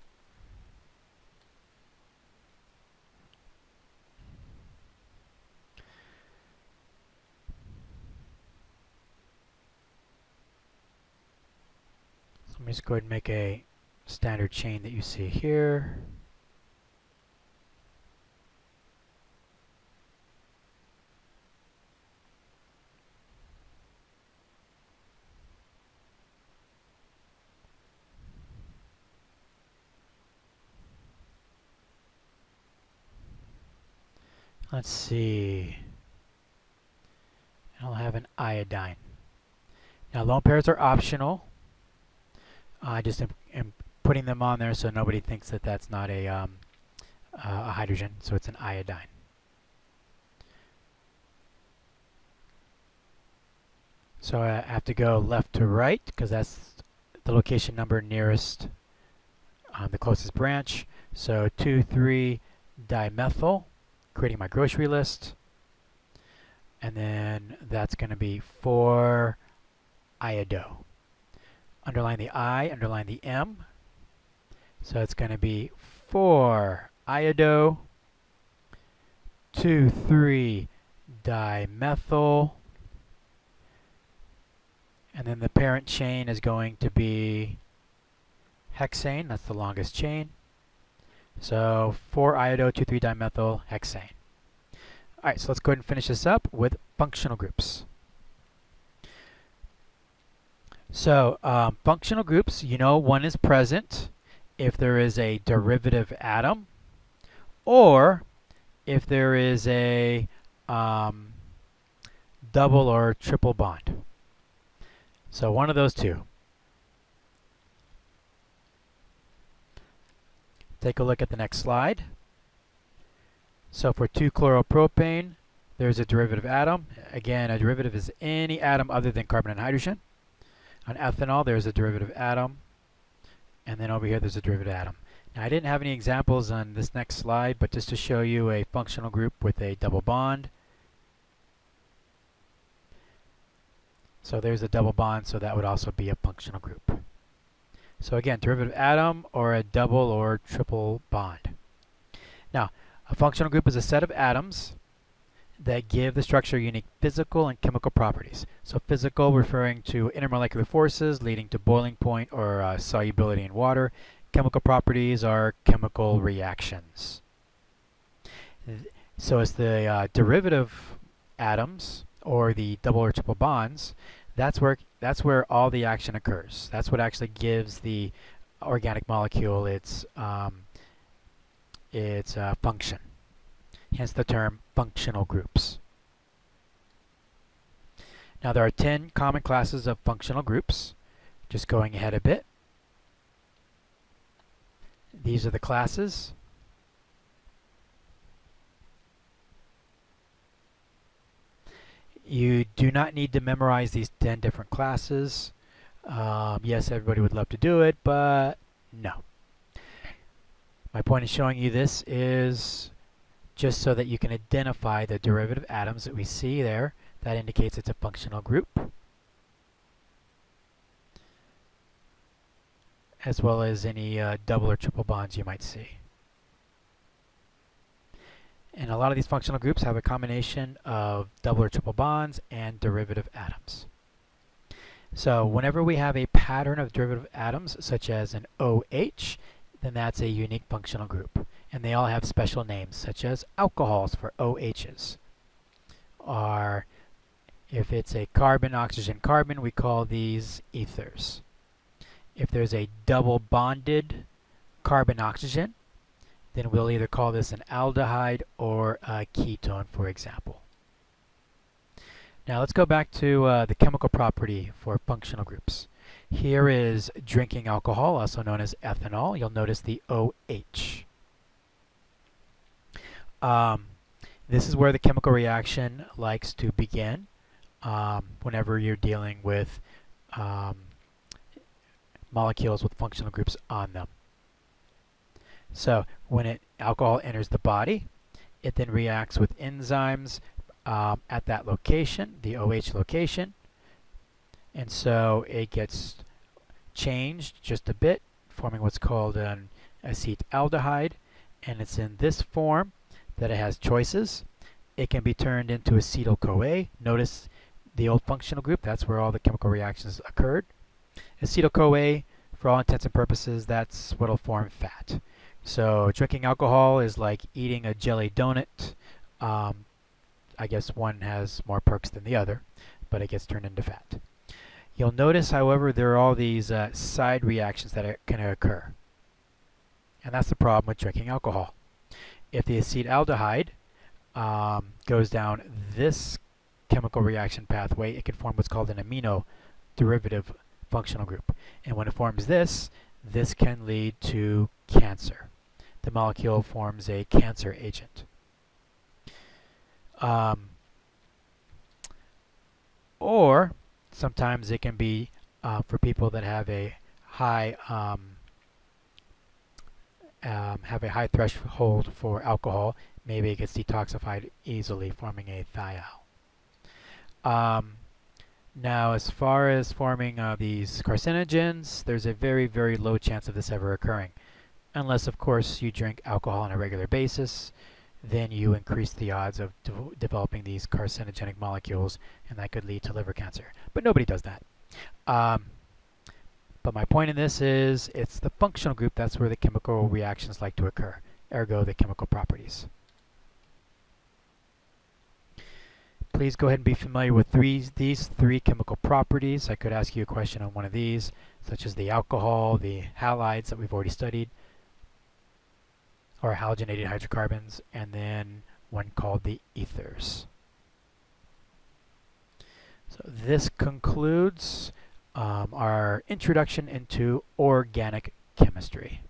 So let me just go ahead and make a standard chain that you see here. Let's see. I'll have an iodine. Now lone pairs are optional. I just am putting them on there so nobody thinks that that's not a hydrogen. So it's an iodine. So I have to go left to right because that's the location number nearest the closest branch. So 2,3-dimethyl, creating my grocery list. And then that's going to be 4-iodo. Underline the I, underline the M. So it's going to be 4-iodo, 2,3-dimethyl. And then the parent chain is going to be hexane. That's the longest chain. So 4-iodo, 2,3-dimethyl, hexane. All right, so let's go ahead and finish this up with functional groups. So functional groups, you know, one is present if there is a derivative atom or if there is a double or triple bond. So one of those two. Take a look at the next slide. So for 2-chloropropane, there's a derivative atom. Again, a derivative is any atom other than carbon and hydrogen. On ethanol, there's a derivative atom. And then over here, there's a derivative atom. Now, I didn't have any examples on this next slide, but just to show you a functional group with a double bond. So there's a double bond, so that would also be a functional group. So again, derivative atom or a double or triple bond. Now, a functional group is a set of atoms that give the structure unique physical and chemical properties. So physical referring to intermolecular forces leading to boiling point or solubility in water. Chemical properties are chemical reactions. So it's the derivative atoms or the double or triple bonds. That's where all the action occurs. That's what actually gives the organic molecule its function. Hence the term functional groups. Now there are 10 common classes of functional groups. Just going ahead a bit. These are the classes. You do not need to memorize these 10 different classes. Yes, everybody would love to do it, but no. My point in showing you this is just so that you can identify the derivative atoms that we see there. That indicates it's a functional group, as well as any double or triple bonds you might see. And a lot of these functional groups have a combination of double or triple bonds and derivative atoms. So whenever we have a pattern of derivative atoms, such as an OH, then that's a unique functional group. And they all have special names, such as alcohols for OHs. Or if it's a carbon, oxygen, carbon, we call these ethers. If there's a double bonded carbon-oxygen, then we'll either call this an aldehyde or a ketone, for example. Now let's go back to the chemical property for functional groups. Here is drinking alcohol, also known as ethanol. You'll notice the OH. This is where the chemical reaction likes to begin whenever you're dealing with molecules with functional groups on them. So when alcohol enters the body, it then reacts with enzymes at that location, the OH location, and so it gets changed just a bit, forming what's called an acetaldehyde, and it's in this form that it has choices. It can be turned into acetyl-CoA. Notice the old functional group, that's where all the chemical reactions occurred. Acetyl-CoA, for all intents and purposes, that's what'll form fat. So drinking alcohol is like eating a jelly donut. I guess one has more perks than the other, but it gets turned into fat. You'll notice, however, there are all these side reactions that can occur. And that's the problem with drinking alcohol. If the acetaldehyde goes down this chemical reaction pathway, it can form what's called an amino derivative functional group. And when it forms this can lead to cancer. The molecule forms a cancer agent. Or sometimes it can be for people that have a high threshold for alcohol. Maybe it gets detoxified easily, forming a thiol. Now, as far as forming these carcinogens, there's a very, very low chance of this ever occurring. Unless, of course, you drink alcohol on a regular basis, then you increase the odds of developing these carcinogenic molecules, and that could lead to liver cancer. But nobody does that. But my point in this is, it's the functional group, that's where the chemical reactions like to occur, ergo the chemical properties. Please go ahead and be familiar with these three chemical properties. I could ask you a question on one of these, such as the alcohol, the halides that we've already studied, or halogenated hydrocarbons, and then one called the ethers. So this concludes our introduction into organic chemistry.